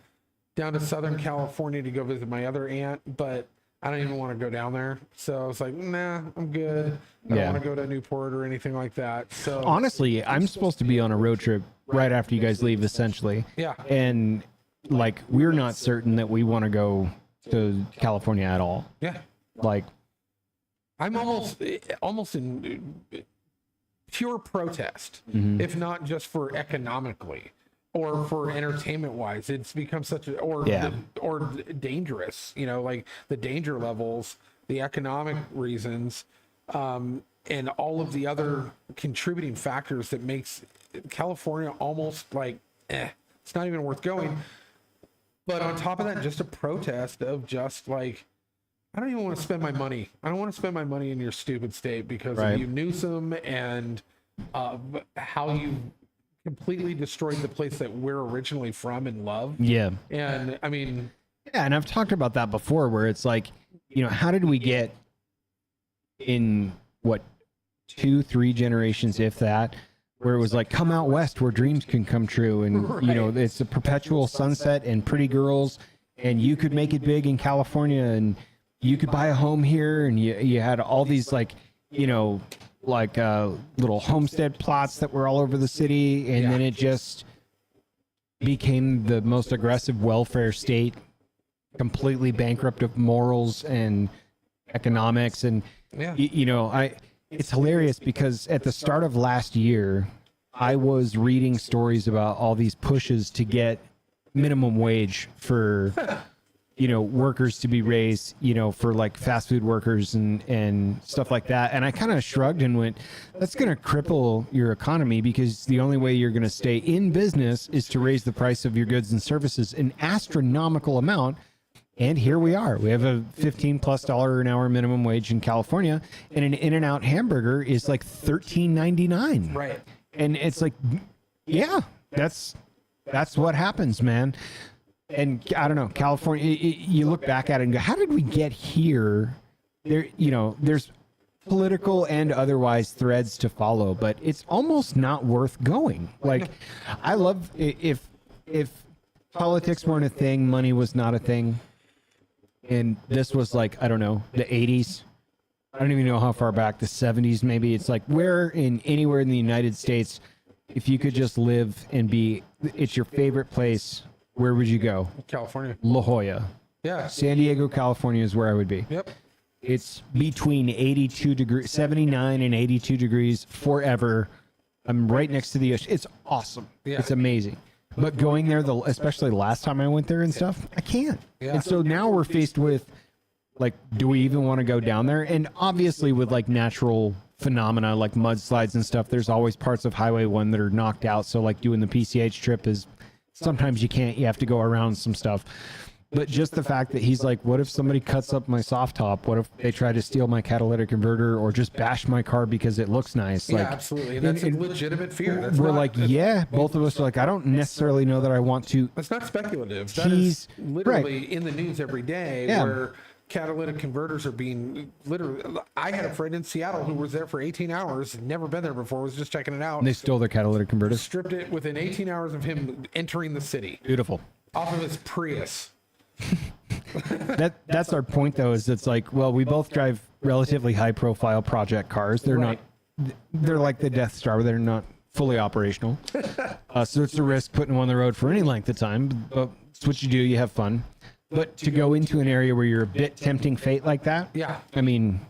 down to Southern California to go visit my other aunt, but I don't even want to go down there. So I was like, nah, I'm good. I don't want to go to Newport or anything like that. So Honestly, I'm supposed to be on a road trip right after you guys leave, essentially. yeah, And, like, we're not certain that we want to go to California at all. yeah. Like, I'm almost in pure protest, if not just for economically or for entertainment wise. It's become such a or dangerous, you know, like the danger levels, the economic reasons, and all of the other contributing factors that makes California almost like it's not even worth going. But on top of that, just a protest of just like, I don't even want to spend my money. I don't want to spend my money in your stupid state because of you, Newsom, and how you completely destroyed the place that we're originally from and love. yeah. And I mean, Yeah, and I've talked about that before, where it's like, you know, how did we get in, what, 2-3 generations, if that, where it was like, come out west where dreams can come true, and you know, it's a perpetual sunset and pretty girls, and you could make it big in California, and you could buy a home here, and you had all these, like, you know, like little homestead plots that were all over the city, and then it just became the most aggressive welfare state, completely bankrupt of morals and economics. And you know, it's hilarious because at the start of last year, I was reading stories about all these pushes to get minimum wage for you know, workers to be raised, you know, for like fast food workers and stuff like that. And I kind of shrugged and went, that's going to cripple your economy, because the only way you're going to stay in business is to raise the price of your goods and services an astronomical amount. And here we are. We have a $15+ an hour minimum wage in California, and an In-N-Out hamburger is like $13.99. right. And it's like, yeah, that's what happens, man. And I don't know, California, you look back at it and go, how did we get here? There, you know, there's political and otherwise threads to follow, but it's almost not worth going. Like, I love, if politics weren't a thing, money was not a thing, and this was like, I don't know, the 80s. I don't even know how far back, the 70s maybe. It's like, anywhere in the United States, if you could just live and it's your favorite place, where would you go? California. La Jolla. Yeah. San Diego, California is where I would be. Yep. It's between 79 and 82 degrees forever. I'm right next to the ocean. It's awesome. Yeah. It's amazing. But going there, especially the last time I went there and stuff, I can't. Yeah. And so now we're faced with, like, do we even want to go down there? And obviously with like natural phenomena like mudslides and stuff, there's always parts of Highway 1 that are knocked out. So like doing the PCH trip is, sometimes you can't, you have to go around some stuff. But just the fact that he's like, what if somebody cuts up my soft top? What if they try to steal my catalytic converter or just bash my car because it looks nice? Yeah, Like, absolutely. And that's a legitimate fear. That's we're not, like, yeah, both of us are like, I don't necessarily know that I want to. that's not speculative. That is literally in the news every day Yeah. where catalytic converters are being literally. I had a friend in Seattle who was there for 18 hours, never been there before, was just checking it out. They stole their catalytic converter. Stripped it within 18 hours of him entering the city Beautiful. off of his Prius. That's our point though, is it's like, well, we both drive relatively high profile project cars. They're Right. not, they're like the Death Star, they're not fully operational. So it's a risk putting them on the road for any length of time, but it's what you do, you have fun. But to go into an area where you're a bit tempting fate like that, Yeah. I mean,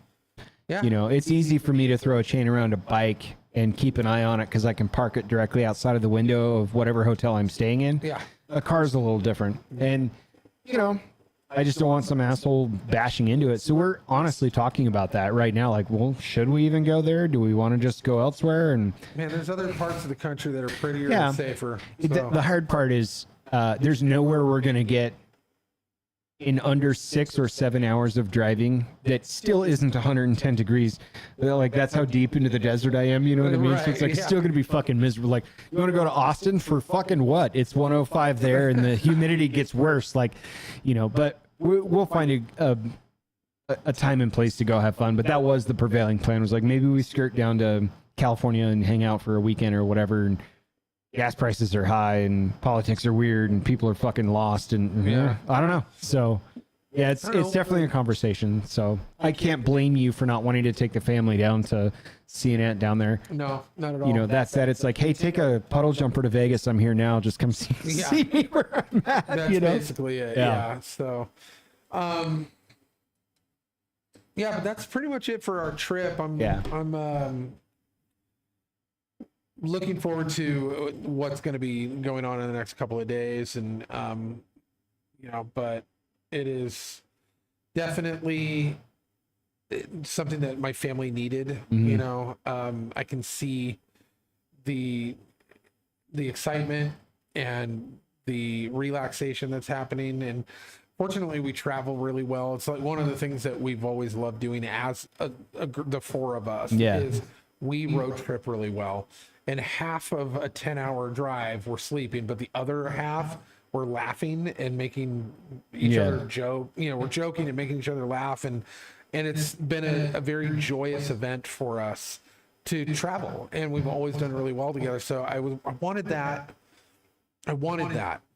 Yeah. you know, it's easy for me to throw a chain around a bike and keep an eye on it because I can park it directly outside of the window of whatever hotel I'm staying in. Yeah. A car's a little different. And, you know, I just don't want some asshole bashing into it. So we're honestly talking about that right now. Like, well, should we even go there? Do we want to just go elsewhere? And Man, there's other parts of the country that are prettier Yeah. and safer. the, So, the hard part is there's nowhere we're going to get in under 6 or 7 hours of driving that still isn't 110 degrees. Like, that's how deep into the desert I am, you know what I mean? So it's like, it's Right, still going to be fucking miserable. Like, you want to go to Austin for fucking what? It's 105 there and the humidity gets worse. Like, you know, but we'll find a time and place to go have fun. But that was the prevailing plan, was like, maybe we skirt down to California and hang out for a weekend or whatever. And gas prices are high and politics are weird and people are fucking lost and Yeah. I don't know. So yeah, it's I don't know. definitely a conversation. So I can't blame you for not wanting to take the family down to see an aunt down there. no, not at all. You know, that said, it's like, hey, take a puddle jumper to Vegas. I'm here now. Just come see, Yeah. see me where I'm at. That's you know? basically it. Yeah. Yeah. So, yeah, but that's pretty much it for our trip. I'm looking forward to what's going to be going on in the next couple of days, and you know, but it is definitely something that my family needed. You know, I can see the excitement and the relaxation that's happening, and fortunately we travel really well. It's like one of the things that we've always loved doing as the four of us is we road trip really well, and half of a 10-hour drive we're sleeping, but the other half we're laughing and making each other joke. You know, we're joking and making each other laugh, and it's been a very joyous event for us to travel, and we've always done really well together. So I wanted that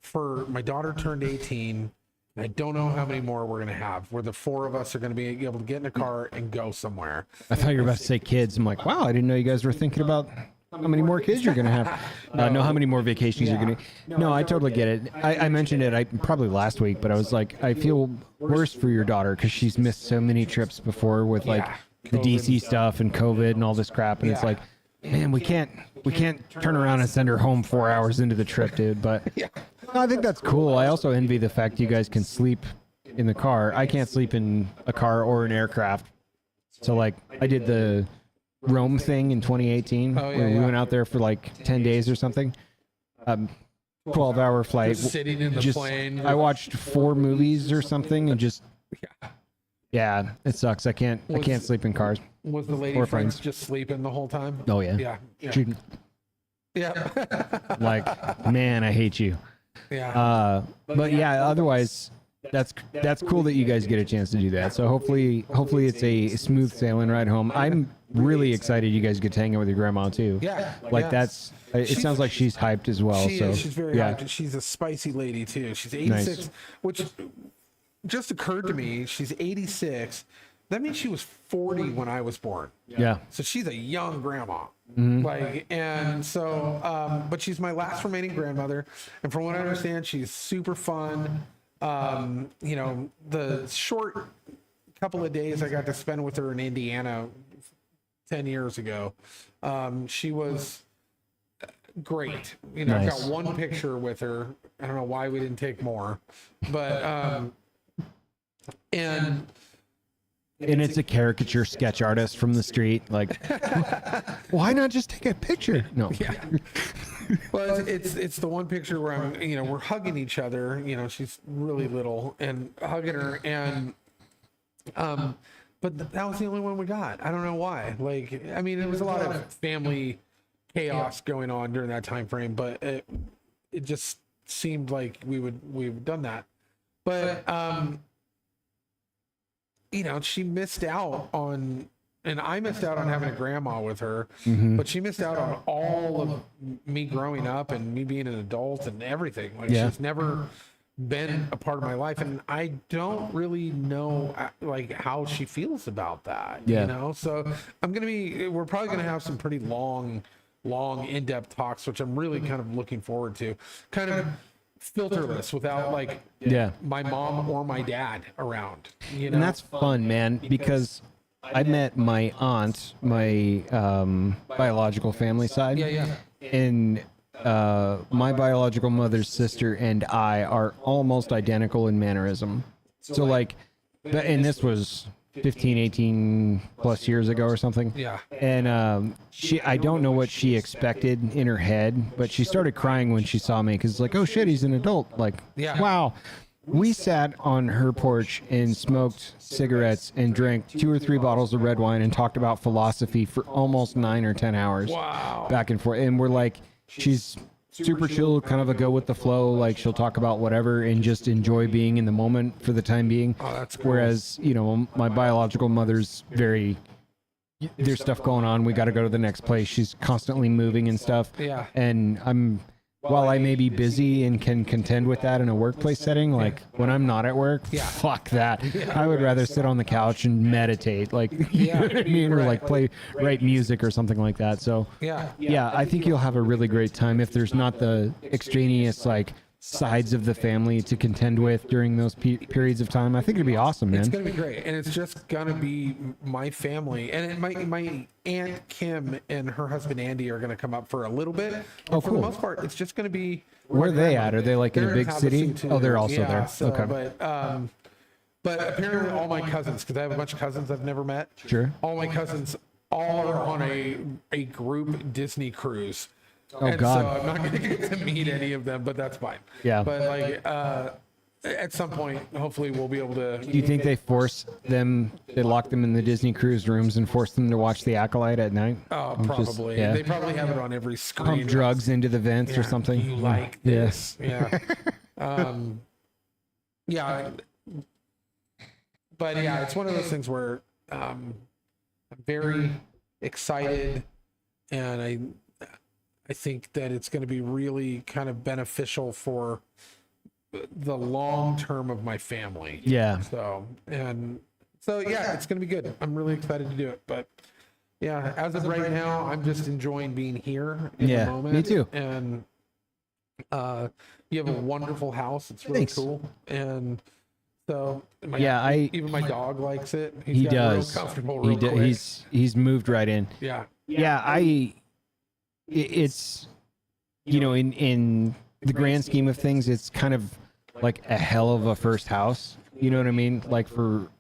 for my daughter turned 18. I don't know how many more we're going to have, where the four of us are going to be able to get in a car and go somewhere. I thought you were about to say kids. I'm like, wow, I didn't know you guys were thinking about how many more kids you're going to have. No, how many more vacations you're going to. No, I totally get it. I mentioned it probably last week, but I was like, I feel worse for your daughter because she's missed so many trips before with like the COVID DC stuff and COVID and all this crap. And it's like, man, we can't turn around and send her home 4 hours into the trip, dude. But no, I think that's cool. I also envy the fact you guys can sleep in the car. I can't sleep in a car or an aircraft. So like I did the Rome thing in 2018 where we went out there for like 10 days or something. 12-hour flight. Just sitting in the plane. I watched 4 movies or something and just yeah, it sucks. I can't sleep in cars. Was the lady Or friends friends. just sleeping the whole time? Oh yeah. Yeah. She- Yeah. like, man, I hate you. Yeah. But yeah, otherwise that's cool that you guys get a chance to do that. So hopefully it's a smooth sailing ride home. I'm really excited you guys get to hang out with your grandma too. Yeah. Like yeah. it sounds like she's hyped as well. She so is. She's very yeah. hyped. She's a spicy lady too. She's 86, Nice. which just occurred to me. She's 86. That means she was 40 when I was born. Yeah. So she's a young grandma. Mm-hmm. Like, and so, but she's my last remaining grandmother. And from what I understand, she's super fun. You know, the short couple of days I got to spend with her in Indiana 10 years ago, she was great. You know, Nice. I've got one picture with her. I don't know why we didn't take more, but, and it's a caricature sketch artist from the street. Like, why not just take a picture? No. Well, it's the one picture where we're hugging each other. She's really little and hugging her, and but that was the only one we got. I don't know why. Like, I mean, there was a lot of family chaos going on during that time frame, but it just seemed like we've done that. But she missed out on. And I missed out on having a grandma with her, but she missed out on all of me growing up and me being an adult and everything. Like, she's never been a part of my life, and I don't really know like how she feels about that. So we're probably gonna have some pretty long, in-depth talks, which I'm really kind of looking forward to. Kind of filterless, without like my mom or my dad around. And that's fun, man, because I met my aunt, my biological family side. And my biological mother's sister and I are almost identical in mannerism. So like, and this was 15, 18 plus years ago or something. Yeah. And I don't know what she expected in her head, but she started crying when she saw me because it's like, oh shit, he's an adult. Like, wow. We sat on her porch and smoked cigarettes and drank 2 or 3 bottles of red wine and talked about philosophy for almost 9 or 10 hours. Wow. Back and forth. And we're like, she's super chill, kind of a go with the flow. Like, she'll talk about whatever and just enjoy being in the moment for the time being. Oh, that's cool. Whereas, my biological mother's there's stuff going on. We got to go to the next place. She's constantly moving and stuff. Yeah. And while I may be busy and can contend with that in a workplace setting, like when I'm not at work, fuck that. I would rather sit on the couch and meditate, like, you know what I mean? Or like write music or something like that. So yeah, I think you'll have a really great time if there's not the extraneous, like, sides of the family to contend with during those periods of time. I think it'd be awesome, man. It's gonna be great, and it's just gonna be my family, and my aunt Kim and her husband Andy are gonna come up for a little bit. Oh, for cool. the most part, it's just gonna be. Where are they at? Are they like in a big city? Havasu, too. Oh, they're also there. So, Okay. But apparently all my cousins, because I have a bunch of cousins I've never met. Sure. All my cousins all are on a group Disney cruise. Oh, and God. so I'm not going to get to meet any of them, but that's fine. Yeah. But like at some point, hopefully we'll be able to. Do you think they lock them in the Disney cruise rooms and force them to watch The Acolyte at night? Oh, probably. They probably have it on every screen. Pump drugs into the vents or something. You like this? Yeah. Yeah. But yeah, it's one of those things where I'm very excited, and I think that it's going to be really kind of beneficial for the long term of my family. Yeah. So yeah, it's going to be good. I'm really excited to do it. But yeah, as of right now, I'm just enjoying being here in the moment. Me too. And you have a wonderful house. It's really cool. And so even my dog likes it. He does. Real comfortable real quick. He's moved right in. Yeah. It's in the grand scheme of things, it's kind of like a hell of a first house. You know what I mean? Like for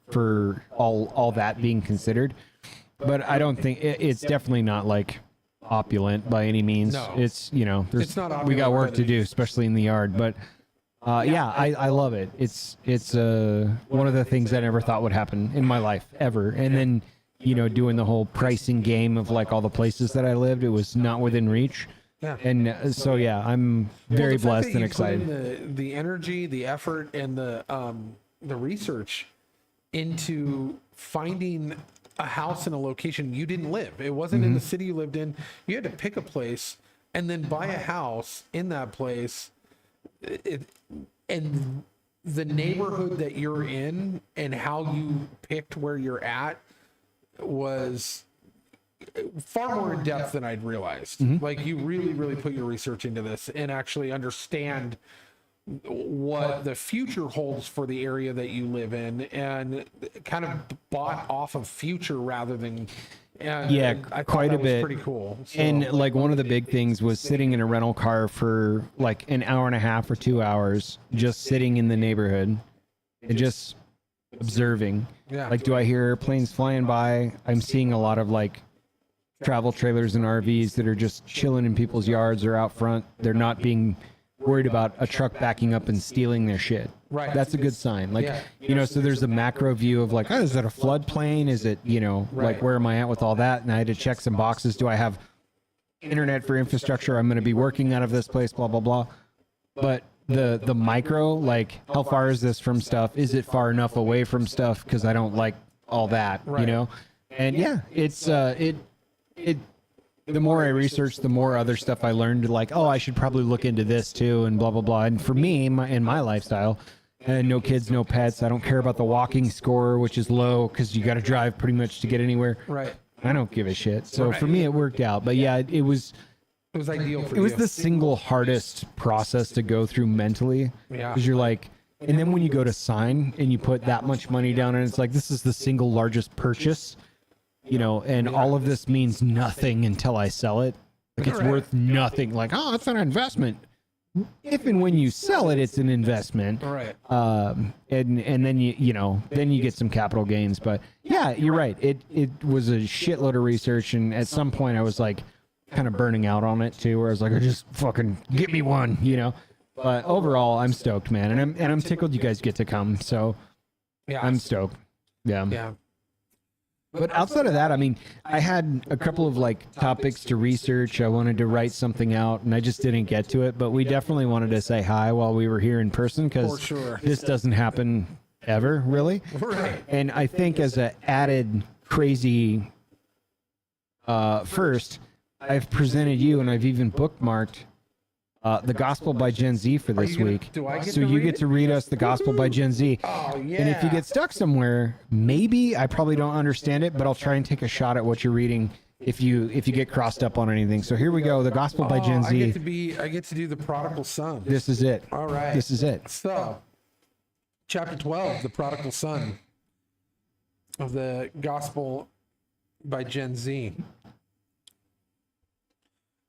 all that being considered, but I don't think it's definitely not like opulent by any means. No. It's It's not opulent, we got work but to do, especially in the yard. But I love it. It's one of the things I never thought would happen in my life ever, and then. Doing the whole pricing game of like all the places that I lived, it was not within reach. Yeah. And so, I'm very the fact blessed that and you excited. put in the energy, the effort, and the research into finding a house in a location you didn't live. It wasn't in the city you lived in. You had to pick a place and then buy a house in that place. And the neighborhood that you're in and how you picked where you're at was far more in depth than I'd realized. Like, you really, really put your research into this and actually understand what the future holds for the area that you live in, and kind of bought off of future rather than. And I quite that a bit. was pretty cool. So, And like one of the big things was sitting in a rental car for like an hour and a half or 2 hours, just sitting in the neighborhood and just observing. Yeah. Like, do I hear airplanes flying by? I'm seeing a lot of like travel trailers and RVs that are just chilling in people's yards or out front. They're not being worried about a truck backing up and stealing their shit. Right. That's a good sign. Like, Yeah. you know, so there's a macro view of like, oh, is that a floodplain? Is it, you know, Right. like where am I at with all that? And I had to check some boxes. Do I have internet for infrastructure? I'm going to be working out of this place, blah, blah, blah. But the micro, like, how far is this from stuff? Is it far enough away from stuff? Because I don't like all that, you Right. know? And yeah, it's, the more I researched, the more other stuff I learned, like, oh, I should probably look into this too, and blah, blah, blah. And for me, in my lifestyle, and no kids, no pets, I don't care about the walking score, which is low because you got to drive pretty much to get anywhere. Right. I don't give a shit. So for me, it worked out. But yeah, it was ideal for it was you. the single hardest process to go through mentally. Yeah. Because you're like, and then when you go to sign and you put that much money down, and it's like, this is the single largest purchase, you know, and all of this means nothing until I sell it. Like, it's Right. worth nothing. Like, oh, it's an investment. If and when you sell it, it's an investment. Right. And then you know, then you get some capital gains. But yeah, you're right. It was a shitload of research, and at some point I was like kind of burning out on it too, where I was like, just fucking get me one, you know. But overall, I'm stoked, man, and I'm tickled you guys get to come. So Yeah. I'm stoked. Yeah. Yeah. But outside of that, I mean, I had a couple of like topics to research. I wanted to write something out, and I just didn't get to it. But we definitely wanted to say hi while we were here in person, For because sure. this doesn't happen ever, really. Right. And I think as an added crazy first, I've presented you, and I've even bookmarked the Gospel by Gen Z for this you gonna- week. do I get so to you read get it? to read us the Gospel by Gen Z. Oh yeah. And if you get stuck somewhere, maybe I probably don't understand it, but I'll try and take a shot at what you're reading if you get crossed up on anything. So here we go, the Gospel by Gen I get Z. to do the prodigal son. This is it. All right. This is it. So, chapter 12, the prodigal son of the gospel by Gen Z.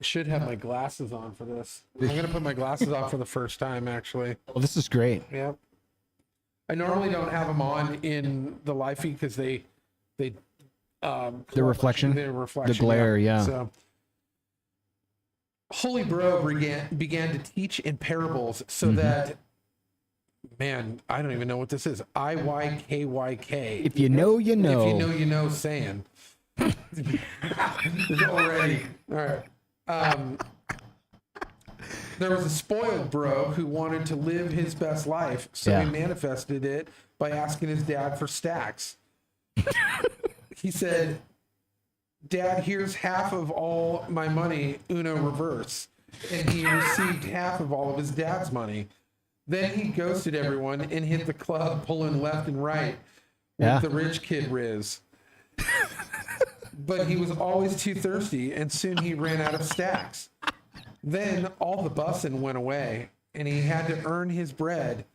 I should have my glasses on for this. I'm going to put my glasses on for the first time, actually. Well, this is great. Yep. I normally don't have them on in the live feed because they The reflection, the reflection, the glare, yeah. So, Holy Bro began to teach in parables so Mm-hmm. that, man, I don't even know what this is. IYKYK. If you know, you know. If you know, you know, saying. There's already. All right. There was a spoiled bro who wanted to live his best life, so Yeah. he manifested it by asking his dad for stacks. He said, "Dad, here's half of all my money, Uno reverse." And he received half of all of his dad's money. Then he ghosted everyone and hit the club, pulling left and right with Yeah. the rich kid Riz. But he was always too thirsty, and soon he ran out of stacks. Then all the bussin' went away, and he had to earn his bread.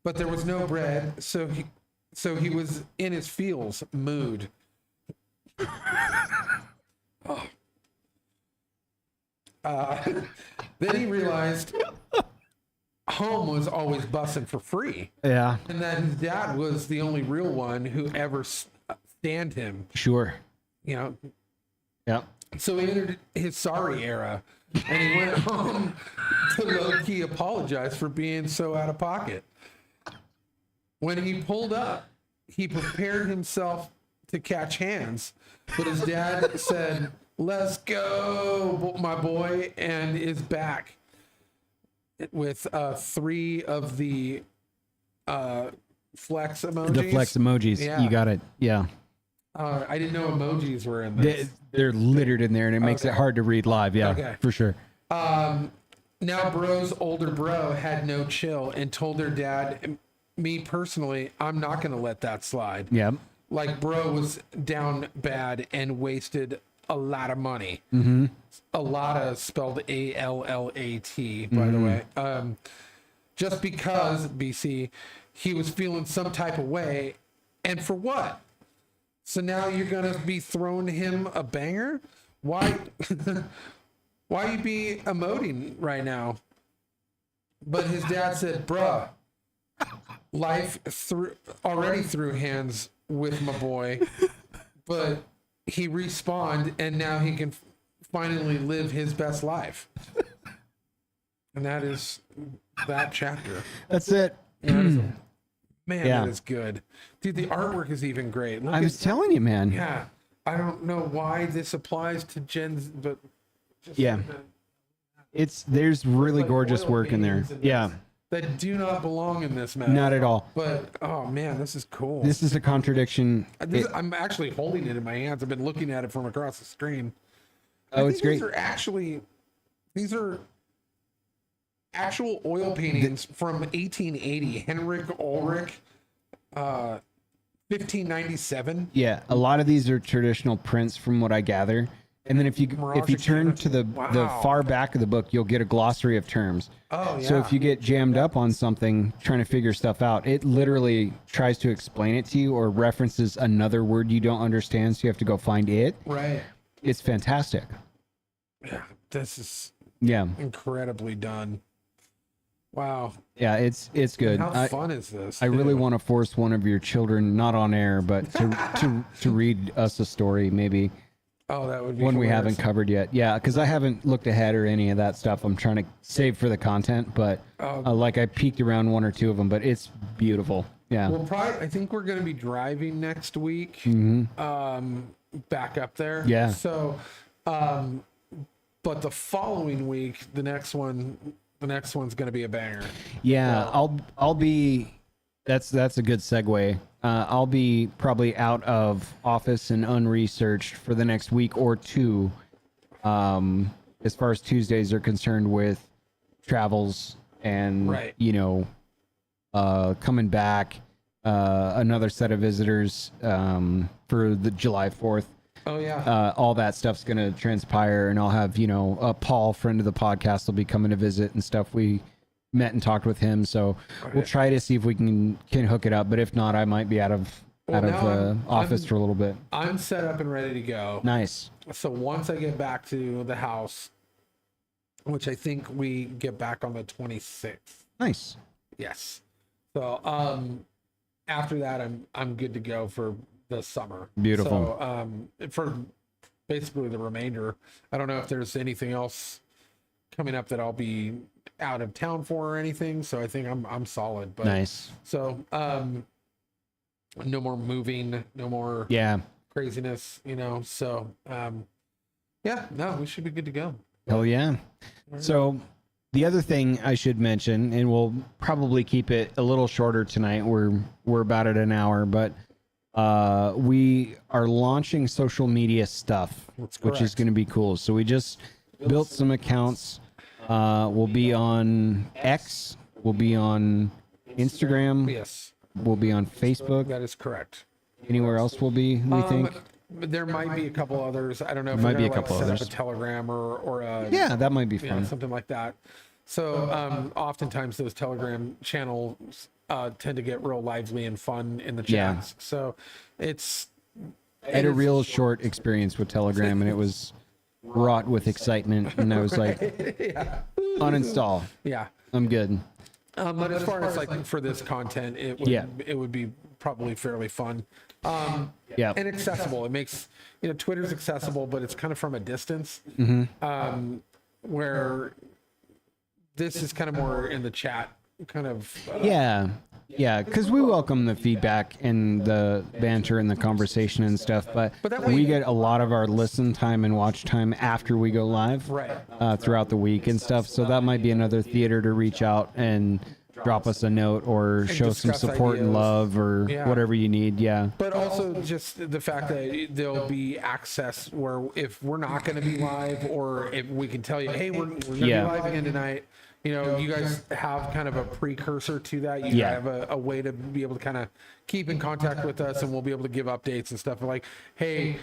But there was no bread, so he was in his feels mood. Then he realized home was always bussin' for free, Yeah, and that his dad was the only real one who ever stand him. sure. You know, Yeah. so he entered his sorry era, and he went home to low-key apologize for being so out of pocket. When he pulled up, he prepared himself to catch hands, but his dad said, "Let's go, my boy," and is back with 3 of the flex emojis. The flex emojis. Yeah. You got it. Yeah. I didn't know emojis were in this. They're littered in there, and it makes it hard to read live. Yeah, Okay. for sure. Now bro's older bro had no chill and told their dad, "Me personally, I'm not going to let that slide." Yeah. Like bro was down bad and wasted a lot of money. A lot of spelled ALLAT, by the way. Just because, BC, he was feeling some type of way. And for what? So now you're going to be throwing him a banger? Why? Why you be emoting right now? But his dad said, "Bruh, life already threw hands with my boy, but he respawned, and now he can finally live his best life. And that is that chapter. That's it. Man, Yeah. that is good. Dude, the artwork is even great. Look I was telling you, man. yeah. I don't know why this applies to Gen Z, but just Yeah. There's really like gorgeous oil work in there. paintings and Yeah. that do not belong in this mess. Not at all. But oh man, this is cool. This is a contradiction. I'm actually holding it in my hands. I've been looking at it from across the screen. Oh, it's great. These are actual oil paintings from 1880. Henrik Ulrich, 1597. Yeah, a lot of these are traditional prints from what I gather. And then if you turn to the Wow. far back of the book, you'll get a glossary of terms. Oh yeah. So if you get jammed up on something trying to figure stuff out, it literally tries to explain it to you or references another word you don't understand, so you have to go find it. right. It's fantastic. Yeah, this is Yeah. incredibly done. Wow. Yeah, it's good. How fun is this? I really want to force one of your children, not on air, but to read us a story, maybe Oh, that would be one we hilarious. haven't covered yet. Yeah, because I haven't looked ahead or any of that stuff. I'm trying to save for the content, but like I peeked around one or two of them, but it's beautiful. Yeah. Well, probably. I think we're going to be driving next week. Back up there. Yeah. So, but the following week, the next one's going to be a banger. Yeah, I'll be. That's a good segue. I'll be probably out of office and unresearched for the next week or two, as far as Tuesdays are concerned, with travels and Right. coming back. Another set of visitors for the July 4th. Oh yeah. All that stuff's gonna transpire, and I'll have Paul, friend of the podcast, will be coming to visit and stuff. We met and talked with him, so we'll try to see if we can hook it up. But if not, I might be out of now office I'm- for a little bit. I'm set up and ready to go. Nice. So once I get back to the house, which I think we get back on the 26th. Nice. Yes. So after that, I'm good to go for the summer. Beautiful. So for basically the remainder, I don't know if there's anything else coming up that I'll be out of town for or anything. So I think I'm solid. But Nice. so no more moving, no more Yeah. craziness, So yeah, no, we should be good to go. Hell yeah. So the other thing I should mention, and we'll probably keep it a little shorter tonight. We're about at an hour, but we are launching social media stuff, That's which is correct. going to be cool. So we just built some accounts. We'll be on X. We'll be on Instagram. Yes, We'll be on Facebook. that is correct. Anywhere else we'll be, we think? There might be a couple others. I don't know if Might we're be a gonna, couple set others. up a Telegram or a Yeah, that might be fun. something like that. So oftentimes those Telegram channels tend to get real lively and fun in the Yeah. chats. So it's I had a real short experience with Telegram, and it was wrought with excitement, and I was like, uninstall. yeah. I'm good. But as far as like for this content, it would be probably fairly fun. Yeah. And accessible. It makes Twitter's accessible, but it's kind of from a distance. Where this is kind of more in the chat, kind of. Yeah, because we welcome the feedback and the banter and the conversation and stuff, but that way- we get a lot of our listen time and watch time after we go live Right. throughout the week and stuff. So that might be another theater to reach out and drop us a note or show some discuss support and ideas. love or Yeah. whatever you need. Yeah. But also just the fact that there'll be access where if we're not going to be live, or if we can tell you, hey, we're going to Yeah. be live again tonight. You guys have kind of a precursor to that. You Yeah. have a way to be able to kind of keep in contact with us, and we'll be able to give updates and stuff like, hey,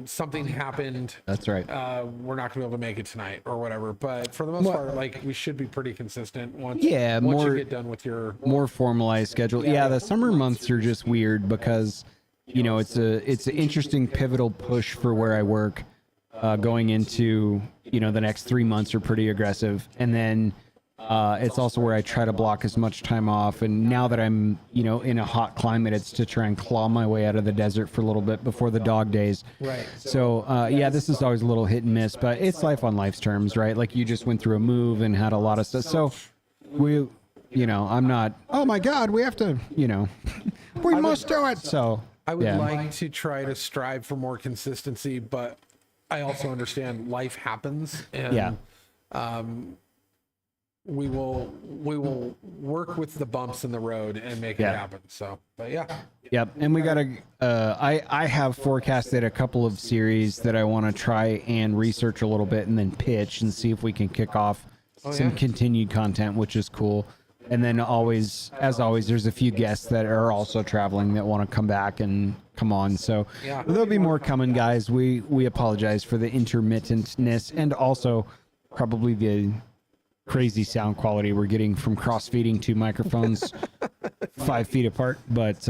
something happened. That's right. We're not going to be able to make it tonight or whatever. But for the most part, like, we should be pretty consistent once you get done with your. More formalized schedule. Yeah, the summer months are just weird because it's an interesting pivotal push for where I work. Going into the next 3 months are pretty aggressive, and then It's also where I try to block as much time off. And now that I'm, in a hot climate, it's to try and claw my way out of the desert for a little bit before the dog days. Right. So, yeah, this is always a little hit and miss, but it's life on life's terms, right? Like you just went through a move and had a lot of stuff. So I'm not, oh my God, we have to, we must do it. So I would yeah. like to try to strive for more consistency, but I also understand life happens, and Yeah. We will work with the bumps in the road and make it happen. So, but yeah. Yep, and we gotta. I have forecasted a couple of series that I want to try and research a little bit, and then pitch and see if we can kick off some continued content, which is cool. And then as always, there's a few guests that are also traveling that want to come back and come on. So there'll be more coming, guys. We apologize for the intermittentness and also probably the crazy sound quality we're getting from cross-feeding two microphones 5 feet apart. But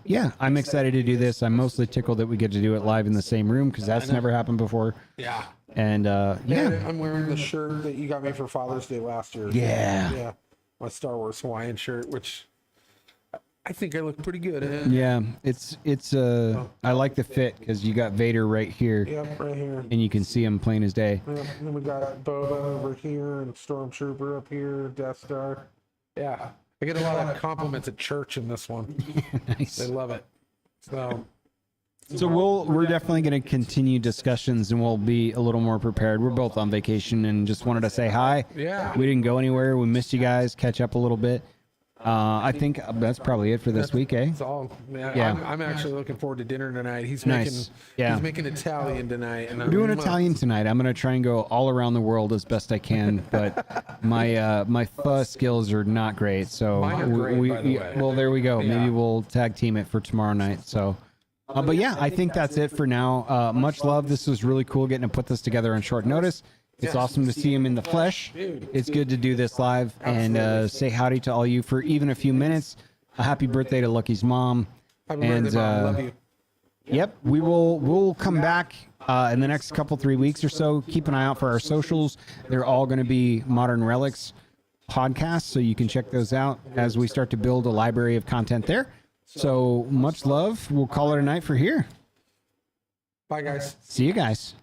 yeah, I'm excited to do this. I'm mostly tickled that we get to do it live in the same room because that's never happened before. Yeah. And yeah, I'm wearing the shirt that you got me for Father's Day last year. Yeah. My Star Wars Hawaiian shirt, which I think I look pretty good in. yeah, it's I like the fit because you got Vader right here, Yep, right here. and you can see him plain as day. Yep, and then we got Boba over here and Stormtrooper up here, Death Star. Yeah. I get a lot of compliments at church in this one. Nice. They love it. So we're definitely going to continue discussions, and we'll be a little more prepared. We're both on vacation, and just wanted to say hi. Yeah. We didn't go anywhere. We missed you guys. Catch up a little bit. I think that's probably it for this week, eh? It's all. Yeah. I'm actually looking forward to dinner tonight. He's Nice. He's making Italian tonight, and We're doing Italian tonight. I'm gonna try and go all around the world as best I can, but my pho skills are not great. So Mine are great, by the way. well, there we go. Yeah. Maybe we'll tag team it for tomorrow night. So, but yeah, I think that's it for now. Much love. This was really cool getting to put this together on short notice. It's awesome to see him in the flesh. It's good to do this live and say howdy to all you for even a few minutes. A happy birthday to Lucky's mom. Happy birthday, Mom. Love you. Yep, we'll come back in the next 3 weeks or so. Keep an eye out for our socials. They're all going to be Modern Relics podcasts, so you can check those out as we start to build a library of content there. So much love. We'll call it a night for here. Bye, guys. See you guys.